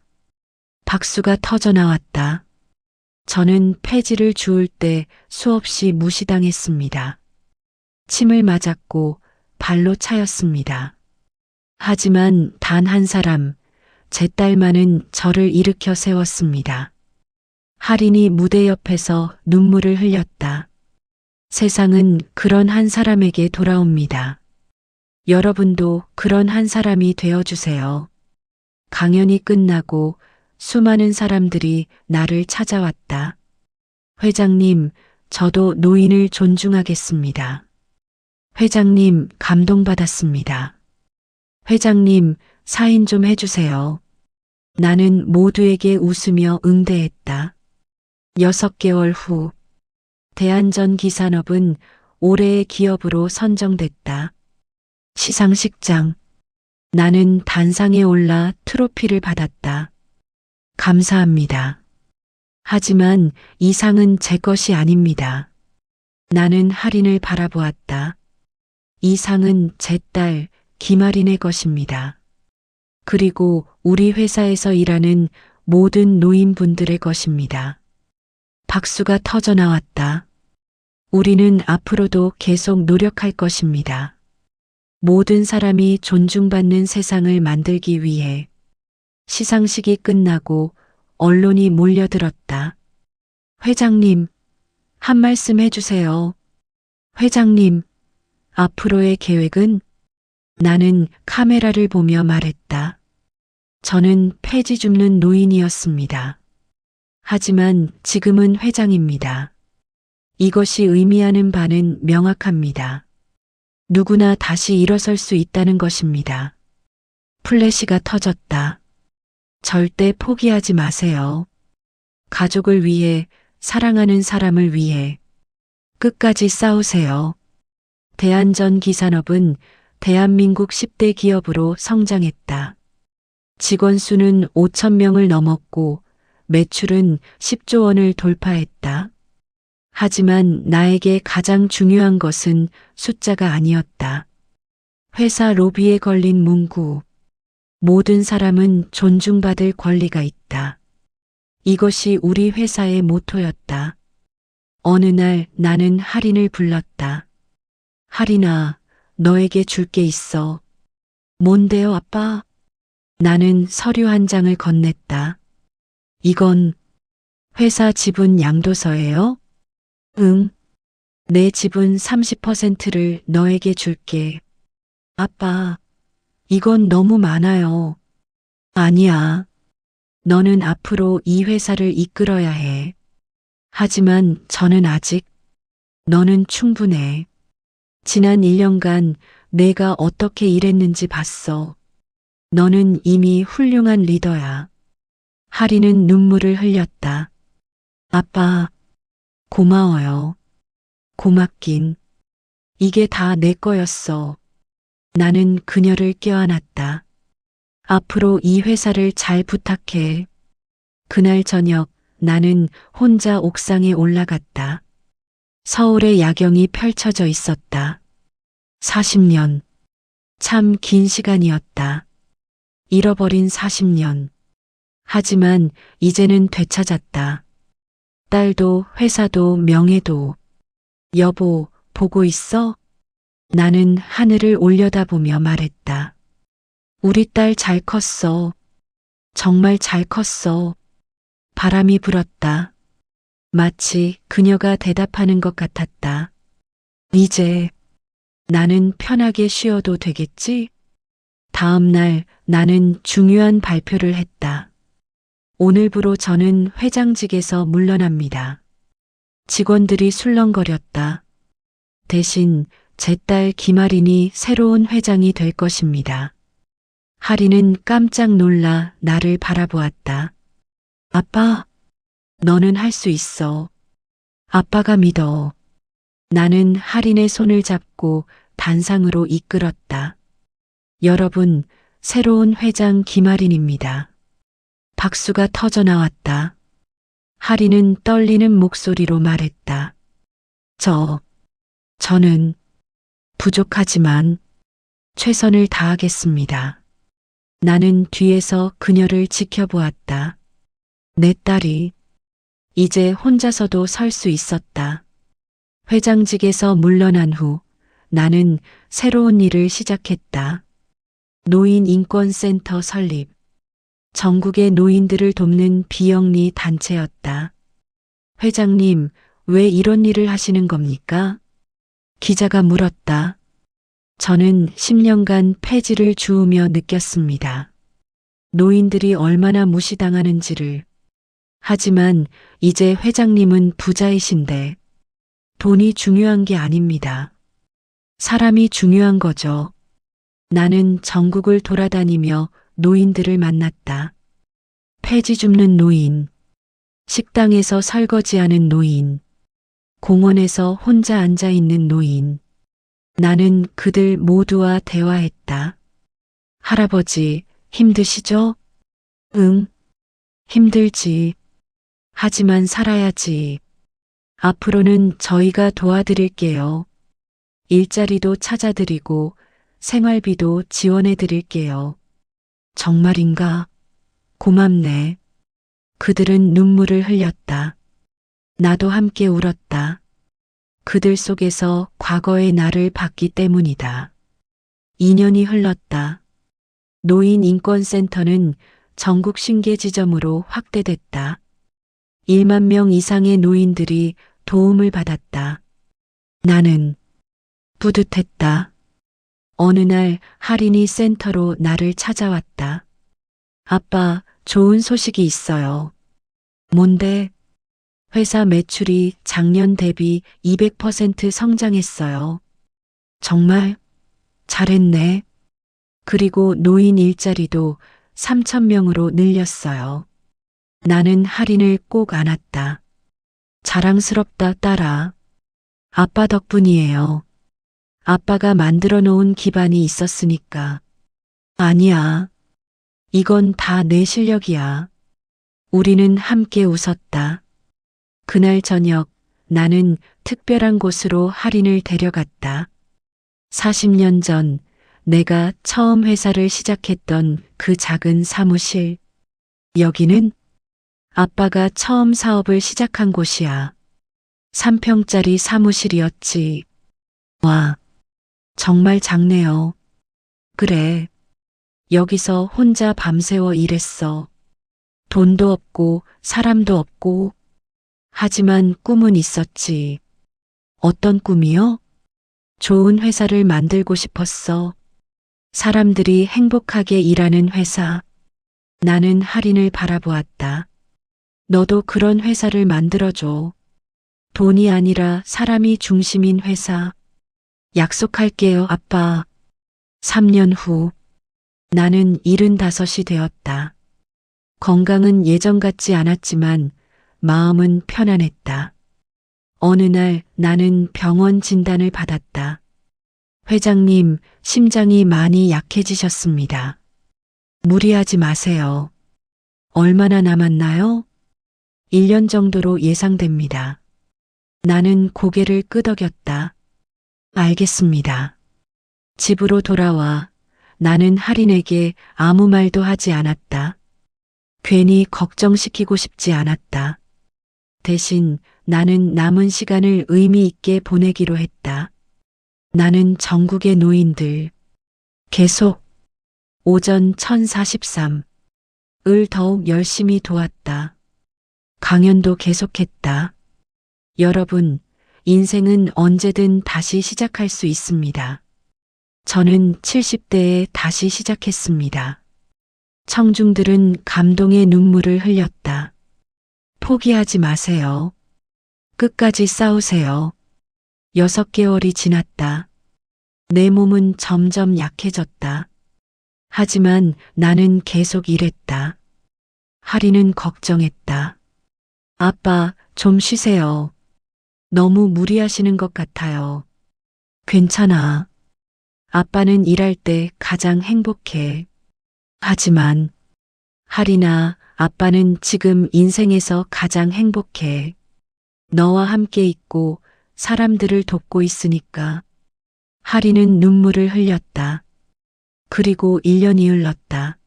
박수가 터져 나왔다. 저는 폐지를 주울 때 수없이 무시당했습니다. 침을 맞았고 발로 차였습니다. 하지만 단 한 사람, 제 딸만은 저를 일으켜 세웠습니다. 할인이 무대 옆에서 눈물을 흘렸다. 세상은 그런 한 사람에게 돌아옵니다. 여러분도 그런 한 사람이 되어주세요. 강연이 끝나고 수많은 사람들이 나를 찾아왔다. 회장님, 저도 노인을 존중하겠습니다. 회장님, 감동받았습니다. 회장님, 사인 좀 해주세요. 나는 모두에게 웃으며 응대했다. 6개월 후, 대한전기산업은 올해의 기업으로 선정됐다. 시상식장. 나는 단상에 올라 트로피를 받았다. 감사합니다. 하지만 이 상은 제 것이 아닙니다. 나는 할인을 바라보았다. 이 상은 제 딸 김할인의 것입니다. 그리고 우리 회사에서 일하는 모든 노인분들의 것입니다. 박수가 터져 나왔다. 우리는 앞으로도 계속 노력할 것입니다. 모든 사람이 존중받는 세상을 만들기 위해. 시상식이 끝나고 언론이 몰려들었다. 회장님, 한 말씀 해주세요. 회장님, 앞으로의 계획은? 나는 카메라를 보며 말했다. 저는 폐지 줍는 노인이었습니다. 하지만 지금은 회장입니다. 이것이 의미하는 바는 명확합니다. 누구나 다시 일어설 수 있다는 것입니다. 플래시가 터졌다. 절대 포기하지 마세요. 가족을 위해, 사랑하는 사람을 위해 끝까지 싸우세요. 대한전기산업은 대한민국 10대 기업으로 성장했다. 직원 수는 5천 명을 넘었고 매출은 10조 원을 돌파했다. 하지만 나에게 가장 중요한 것은 숫자가 아니었다. 회사 로비에 걸린 문구. 모든 사람은 존중받을 권리가 있다. 이것이 우리 회사의 모토였다. 어느 날 나는 할인을 불렀다. 할인아, 너에게 줄 게 있어. 뭔데요, 아빠? 나는 서류 한 장을 건넸다. 이건 회사 지분 양도서예요? 응. 내 지분 30%를 너에게 줄게. 아빠, 이건 너무 많아요. 아니야. 너는 앞으로 이 회사를 이끌어야 해. 하지만 저는 아직, 너는 충분해. 지난 1년간 내가 어떻게 일했는지 봤어. 너는 이미 훌륭한 리더야. 할인은 눈물을 흘렸다. 아빠, 고마워요. 고맙긴. 이게 다 내 거였어. 나는 그녀를 껴안았다. 앞으로 이 회사를 잘 부탁해. 그날 저녁 나는 혼자 옥상에 올라갔다. 서울의 야경이 펼쳐져 있었다. 40년. 참 긴 시간이었다. 잃어버린 40년. 하지만 이제는 되찾았다. 딸도 회사도 명예도. 여보, 보고 있어? 나는 하늘을 올려다보며 말했다. 우리 딸 잘 컸어. 정말 잘 컸어. 바람이 불었다. 마치 그녀가 대답하는 것 같았다. 이제 나는 편하게 쉬어도 되겠지? 다음 날 나는 중요한 발표를 했다. 오늘부로 저는 회장직에서 물러납니다. 직원들이 술렁거렸다. 대신 제 딸 김할인이 새로운 회장이 될 것입니다. 할인은 깜짝 놀라 나를 바라보았다. 아빠, 너는 할 수 있어. 아빠가 믿어. 나는 할인의 손을 잡고 단상으로 이끌었다. 여러분, 새로운 회장 김할인입니다. 박수가 터져 나왔다. 할인은 떨리는 목소리로 말했다. 저는 부족하지만 최선을 다하겠습니다. 나는 뒤에서 그녀를 지켜보았다. 내 딸이 이제 혼자서도 설 수 있었다. 회장직에서 물러난 후 나는 새로운 일을 시작했다. 노인인권센터 설립. 전국의 노인들을 돕는 비영리 단체였다. 회장님, 왜 이런 일을 하시는 겁니까? 기자가 물었다. 저는 10년간 폐지를 주우며 느꼈습니다. 노인들이 얼마나 무시당하는지를. 하지만 이제 회장님은 부자이신데 돈이 중요한 게 아닙니다. 사람이 중요한 거죠. 나는 전국을 돌아다니며 노인들을 만났다. 폐지 줍는 노인, 식당에서 설거지하는 노인, 공원에서 혼자 앉아 있는 노인. 나는 그들 모두와 대화했다. 할아버지, 힘드시죠? 응, 힘들지. 하지만 살아야지. 앞으로는 저희가 도와드릴게요. 일자리도 찾아드리고 생활비도 지원해 드릴게요. 정말인가? 고맙네. 그들은 눈물을 흘렸다. 나도 함께 울었다. 그들 속에서 과거의 나를 봤기 때문이다. 2년이 흘렀다. 노인인권센터는 전국 신계 지점으로 확대됐다. 1만 명 이상의 노인들이 도움을 받았다. 나는 뿌듯했다. 어느 날 할인이 센터로 나를 찾아왔다. 아빠, 좋은 소식이 있어요. 뭔데? 회사 매출이 작년 대비 200% 성장했어요. 정말? 잘했네. 그리고 노인 일자리도 3,000명으로 늘렸어요. 나는 할인을 꼭 안았다. 자랑스럽다, 딸아. 아빠 덕분이에요. 아빠가 만들어 놓은 기반이 있었으니까. 아니야. 이건 다 내 실력이야. 우리는 함께 웃었다. 그날 저녁 나는 특별한 곳으로 할인을 데려갔다. 40년 전 내가 처음 회사를 시작했던 그 작은 사무실. 여기는 아빠가 처음 사업을 시작한 곳이야. 3평짜리 사무실이었지. 와, 정말 작네요. 그래. 여기서 혼자 밤새워 일했어. 돈도 없고 사람도 없고. 하지만 꿈은 있었지. 어떤 꿈이요? 좋은 회사를 만들고 싶었어. 사람들이 행복하게 일하는 회사. 나는 할인을 바라보았다. 너도 그런 회사를 만들어줘. 돈이 아니라 사람이 중심인 회사. 약속할게요, 아빠. 3년 후 나는 75이 되었다. 건강은 예전 같지 않았지만 마음은 편안했다. 어느 날 나는 병원 진단을 받았다. 회장님, 심장이 많이 약해지셨습니다. 무리하지 마세요. 얼마나 남았나요? 1년 정도로 예상됩니다. 나는 고개를 끄덕였다. 알겠습니다. 집으로 돌아와 나는 할인에게 아무 말도 하지 않았다. 괜히 걱정시키고 싶지 않았다. 대신 나는 남은 시간을 의미 있게 보내기로 했다. 나는 전국의 노인들 계속 오전 1043을 더욱 열심히 도왔다. 강연도 계속했다. 여러분, 인생은 언제든 다시 시작할 수 있습니다. 저는 70대에 다시 시작했습니다. 청중들은 감동의 눈물을 흘렸다. 포기하지 마세요. 끝까지 싸우세요. 6개월이 지났다. 내 몸은 점점 약해졌다. 하지만 나는 계속 일했다. 할인은 걱정했다. 아빠, 좀 쉬세요. 너무 무리하시는 것 같아요. 괜찮아. 아빠는 일할 때 가장 행복해. 하지만 할인아, 아빠는 지금 인생에서 가장 행복해. 너와 함께 있고 사람들을 돕고 있으니까. 하리는 눈물을 흘렸다. 그리고 1년이 흘렀다.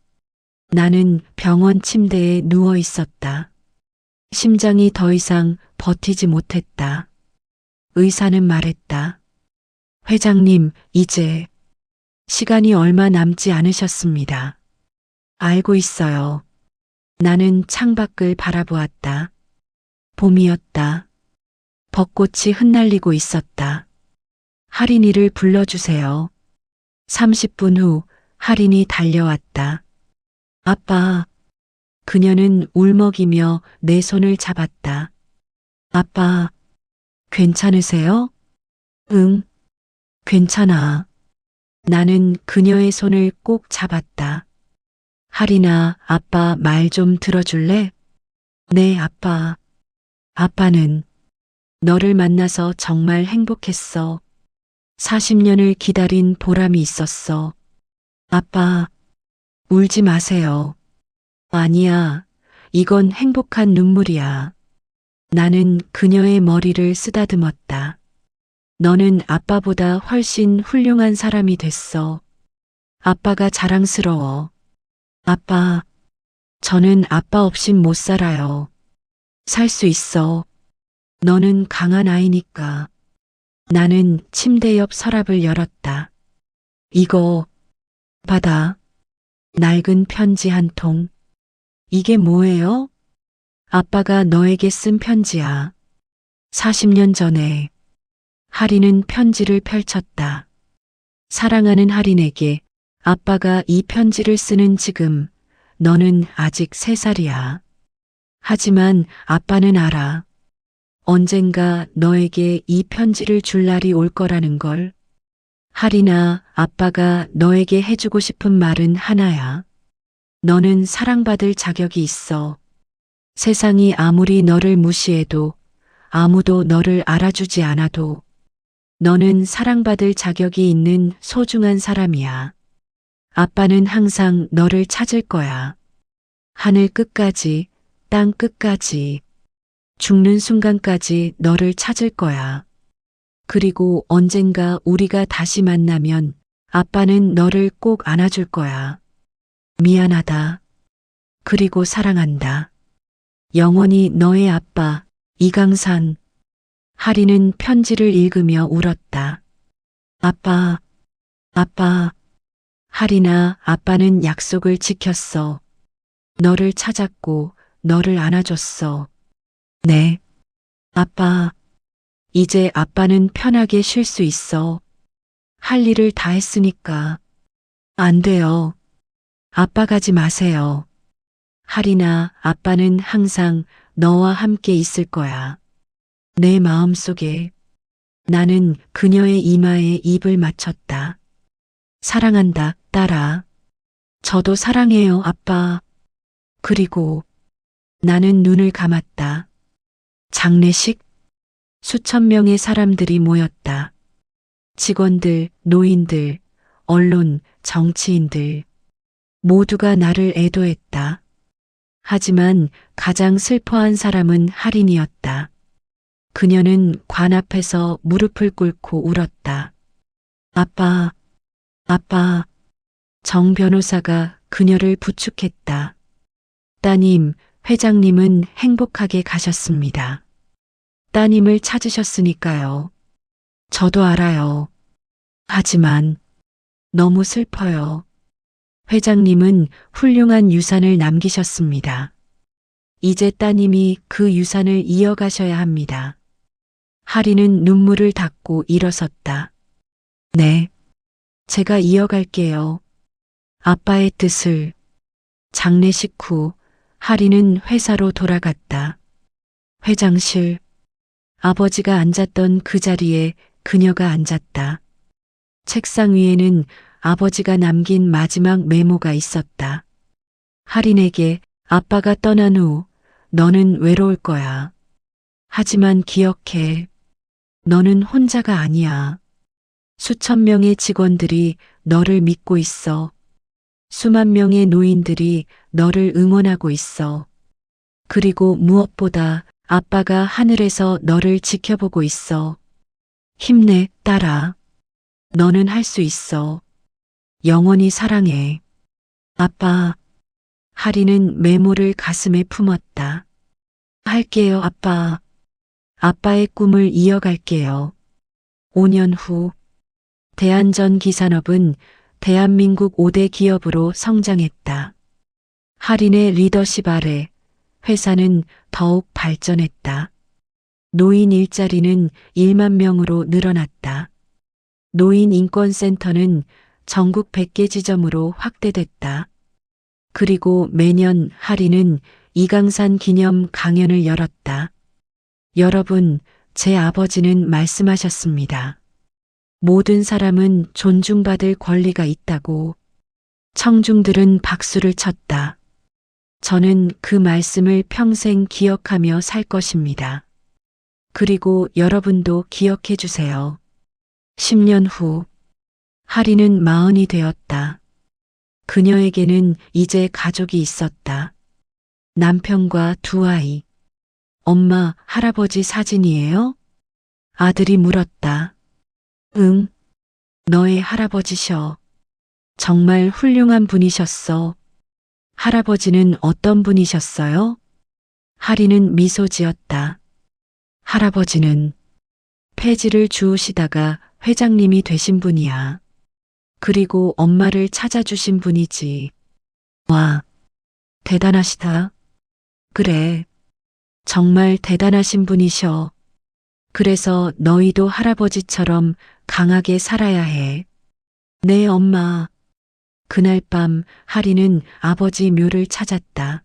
나는 병원 침대에 누워 있었다. 심장이 더 이상 버티지 못했다. 의사는 말했다. 회장님, 이제 시간이 얼마 남지 않으셨습니다. 알고 있어요. 나는 창밖을 바라보았다. 봄이었다. 벚꽃이 흩날리고 있었다. 할인이를 불러주세요. 30분 후 할인이 달려왔다. 아빠. 그녀는 울먹이며 내 손을 잡았다. 아빠, 괜찮으세요? 응, 괜찮아. 나는 그녀의 손을 꼭 잡았다. 할인아, 아빠 말 좀 들어줄래? 네, 아빠. 아빠는 너를 만나서 정말 행복했어. 40년을 기다린 보람이 있었어. 아빠, 울지 마세요. 아니야, 이건 행복한 눈물이야. 나는 그녀의 머리를 쓰다듬었다. 너는 아빠보다 훨씬 훌륭한 사람이 됐어. 아빠가 자랑스러워. 아빠, 저는 아빠 없인 못 살아요. 살 수 있어. 너는 강한 아이니까. 나는 침대 옆 서랍을 열었다. 이거 받아. 낡은 편지 한 통. 이게 뭐예요? 아빠가 너에게 쓴 편지야. 40년 전에. 할인은 편지를 펼쳤다. 사랑하는 할인에게 아빠가 이 편지를 쓰는 지금 너는 아직 3살이야. 하지만 아빠는 알아. 언젠가 너에게 이 편지를 줄 날이 올 거라는 걸. 할인아, 아빠가 너에게 해주고 싶은 말은 하나야. 너는 사랑받을 자격이 있어. 세상이 아무리 너를 무시해도 아무도 너를 알아주지 않아도 너는 사랑받을 자격이 있는 소중한 사람이야. 아빠는 항상 너를 찾을 거야. 하늘 끝까지, 땅 끝까지, 죽는 순간까지 너를 찾을 거야. 그리고 언젠가 우리가 다시 만나면 아빠는 너를 꼭 안아줄 거야. 미안하다. 그리고 사랑한다. 영원히 너의 아빠, 이강산. 할인은 편지를 읽으며 울었다. 아빠, 아빠. 할인아, 아빠는 약속을 지켰어. 너를 찾았고 너를 안아줬어. 네. 아빠. 이제 아빠는 편하게 쉴 수 있어. 할 일을 다 했으니까. 안 돼요. 아빠 가지 마세요. 할인아, 아빠는 항상 너와 함께 있을 거야. 내 마음속에. 나는 그녀의 이마에 입을 맞췄다. 사랑한다, 딸아. 저도 사랑해요, 아빠. 그리고 나는 눈을 감았다. 장례식? 수천 명의 사람들이 모였다. 직원들, 노인들, 언론, 정치인들. 모두가 나를 애도했다. 하지만 가장 슬퍼한 사람은 할인이었다. 그녀는 관 앞에서 무릎을 꿇고 울었다. 아빠, 아빠. 정 변호사가 그녀를 부축했다. 따님, 회장님은 행복하게 가셨습니다. 따님을 찾으셨으니까요. 저도 알아요. 하지만 너무 슬퍼요. 회장님은 훌륭한 유산을 남기셨습니다. 이제 따님이 그 유산을 이어가셔야 합니다. 할인은 눈물을 닦고 일어섰다. 네, 제가 이어갈게요. 아빠의 뜻을. 장례식 후 할인은 회사로 돌아갔다. 회장실. 아버지가 앉았던 그 자리에 그녀가 앉았다. 책상 위에는 아버지가 남긴 마지막 메모가 있었다. 할인에게 아빠가 떠난 후 너는 외로울 거야. 하지만 기억해. 너는 혼자가 아니야. 수천 명의 직원들이 너를 믿고 있어. 수만 명의 노인들이 너를 응원하고 있어. 그리고 무엇보다 아빠가 하늘에서 너를 지켜보고 있어. 힘내, 딸아. 너는 할 수 있어. 영원히 사랑해. 아빠. 하리는 메모를 가슴에 품었다. 할게요, 아빠. 아빠의 꿈을 이어갈게요. 5년 후, 대한전기산업은 대한민국 5대 기업으로 성장했다. 할인의 리더십 아래 회사는 더욱 발전했다. 노인 일자리는 1만 명으로 늘어났다. 노인인권센터는 전국 100개 지점으로 확대됐다. 그리고 매년 할인은 이강산 기념 강연을 열었다. 여러분, 제 아버지는 말씀하셨습니다. 모든 사람은 존중받을 권리가 있다고. 청중들은 박수를 쳤다. 저는 그 말씀을 평생 기억하며 살 것입니다. 그리고 여러분도 기억해 주세요. 10년 후, 하리는 40이 되었다. 그녀에게는 이제 가족이 있었다. 남편과 2아이. 엄마, 할아버지 사진이에요? 아들이 물었다. 응, 너의 할아버지셔. 정말 훌륭한 분이셨어. 할아버지는 어떤 분이셨어요? 하리는 미소 지었다. 할아버지는 폐지를 주우시다가 회장님이 되신 분이야. 그리고 엄마를 찾아주신 분이지. 와, 대단하시다. 그래, 정말 대단하신 분이셔. 그래서 너희도 할아버지처럼 강하게 살아야 해. 네, 엄마. 그날 밤 하리는 아버지 묘를 찾았다.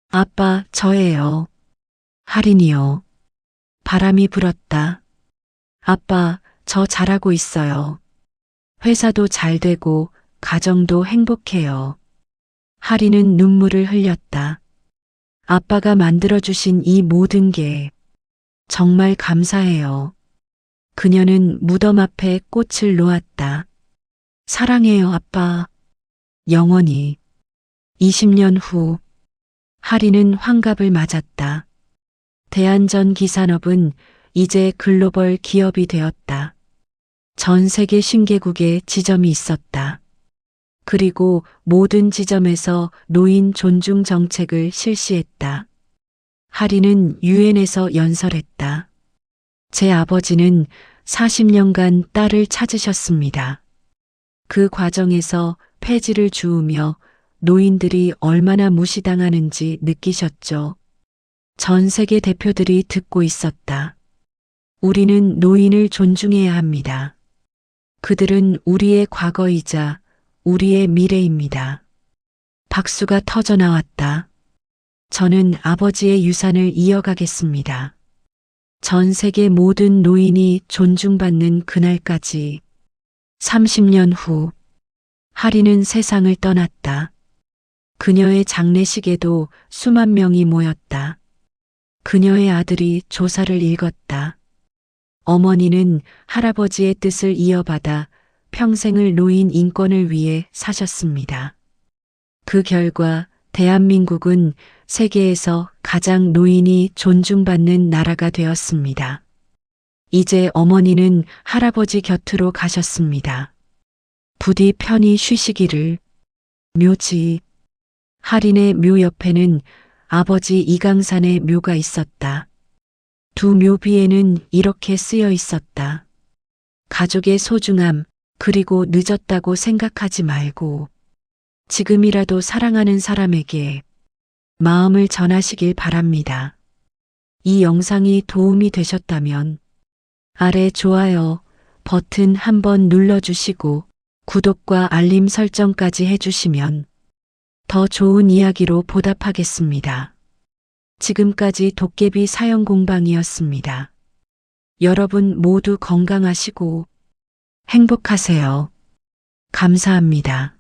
아빠, 저예요. 하린이요. 바람이 불었다. 아빠, 저 잘하고 있어요. 회사도 잘 되고 가정도 행복해요. 하리는 눈물을 흘렸다. 아빠가 만들어주신 이 모든 게 정말 감사해요. 그녀는 무덤 앞에 꽃을 놓았다. 사랑해요, 아빠. 영원히. 20년 후, 하리는 환갑을 맞았다. 대한전기산업은 이제 글로벌 기업이 되었다. 전 세계 50개국에 지점이 있었다. 그리고 모든 지점에서 노인 존중 정책을 실시했다. 하리는 유엔에서 연설했다. 제 아버지는 40년간 딸을 찾으셨습니다. 그 과정에서 폐지를 주우며 노인들이 얼마나 무시당하는지 느끼셨죠. 전 세계 대표들이 듣고 있었다. 우리는 노인을 존중해야 합니다. 그들은 우리의 과거이자 우리의 미래입니다. 박수가 터져 나왔다. 저는 아버지의 유산을 이어가겠습니다. 전 세계 모든 노인이 존중받는 그날까지. 30년 후, 하리는 세상을 떠났다. 그녀의 장례식에도 수만 명이 모였다. 그녀의 아들이 조사를 읽었다. 어머니는 할아버지의 뜻을 이어받아 평생을 노인 인권을 위해 사셨습니다. 그 결과 대한민국은 세계에서 가장 노인이 존중받는 나라가 되었습니다. 이제 어머니는 할아버지 곁으로 가셨습니다. 부디 편히 쉬시기를. 묘지. 하린의 묘 옆에는 아버지 이강산의 묘가 있었다. 두 묘비에는 이렇게 쓰여 있었다. 가족의 소중함, 그리고 늦었다고 생각하지 말고 지금이라도 사랑하는 사람에게 마음을 전하시길 바랍니다. 이 영상이 도움이 되셨다면 아래 좋아요 버튼 한번 눌러주시고 구독과 알림 설정까지 해주시면 더 좋은 이야기로 보답하겠습니다. 지금까지 도깨비 사연 공방이었습니다. 여러분 모두 건강하시고 행복하세요. 감사합니다.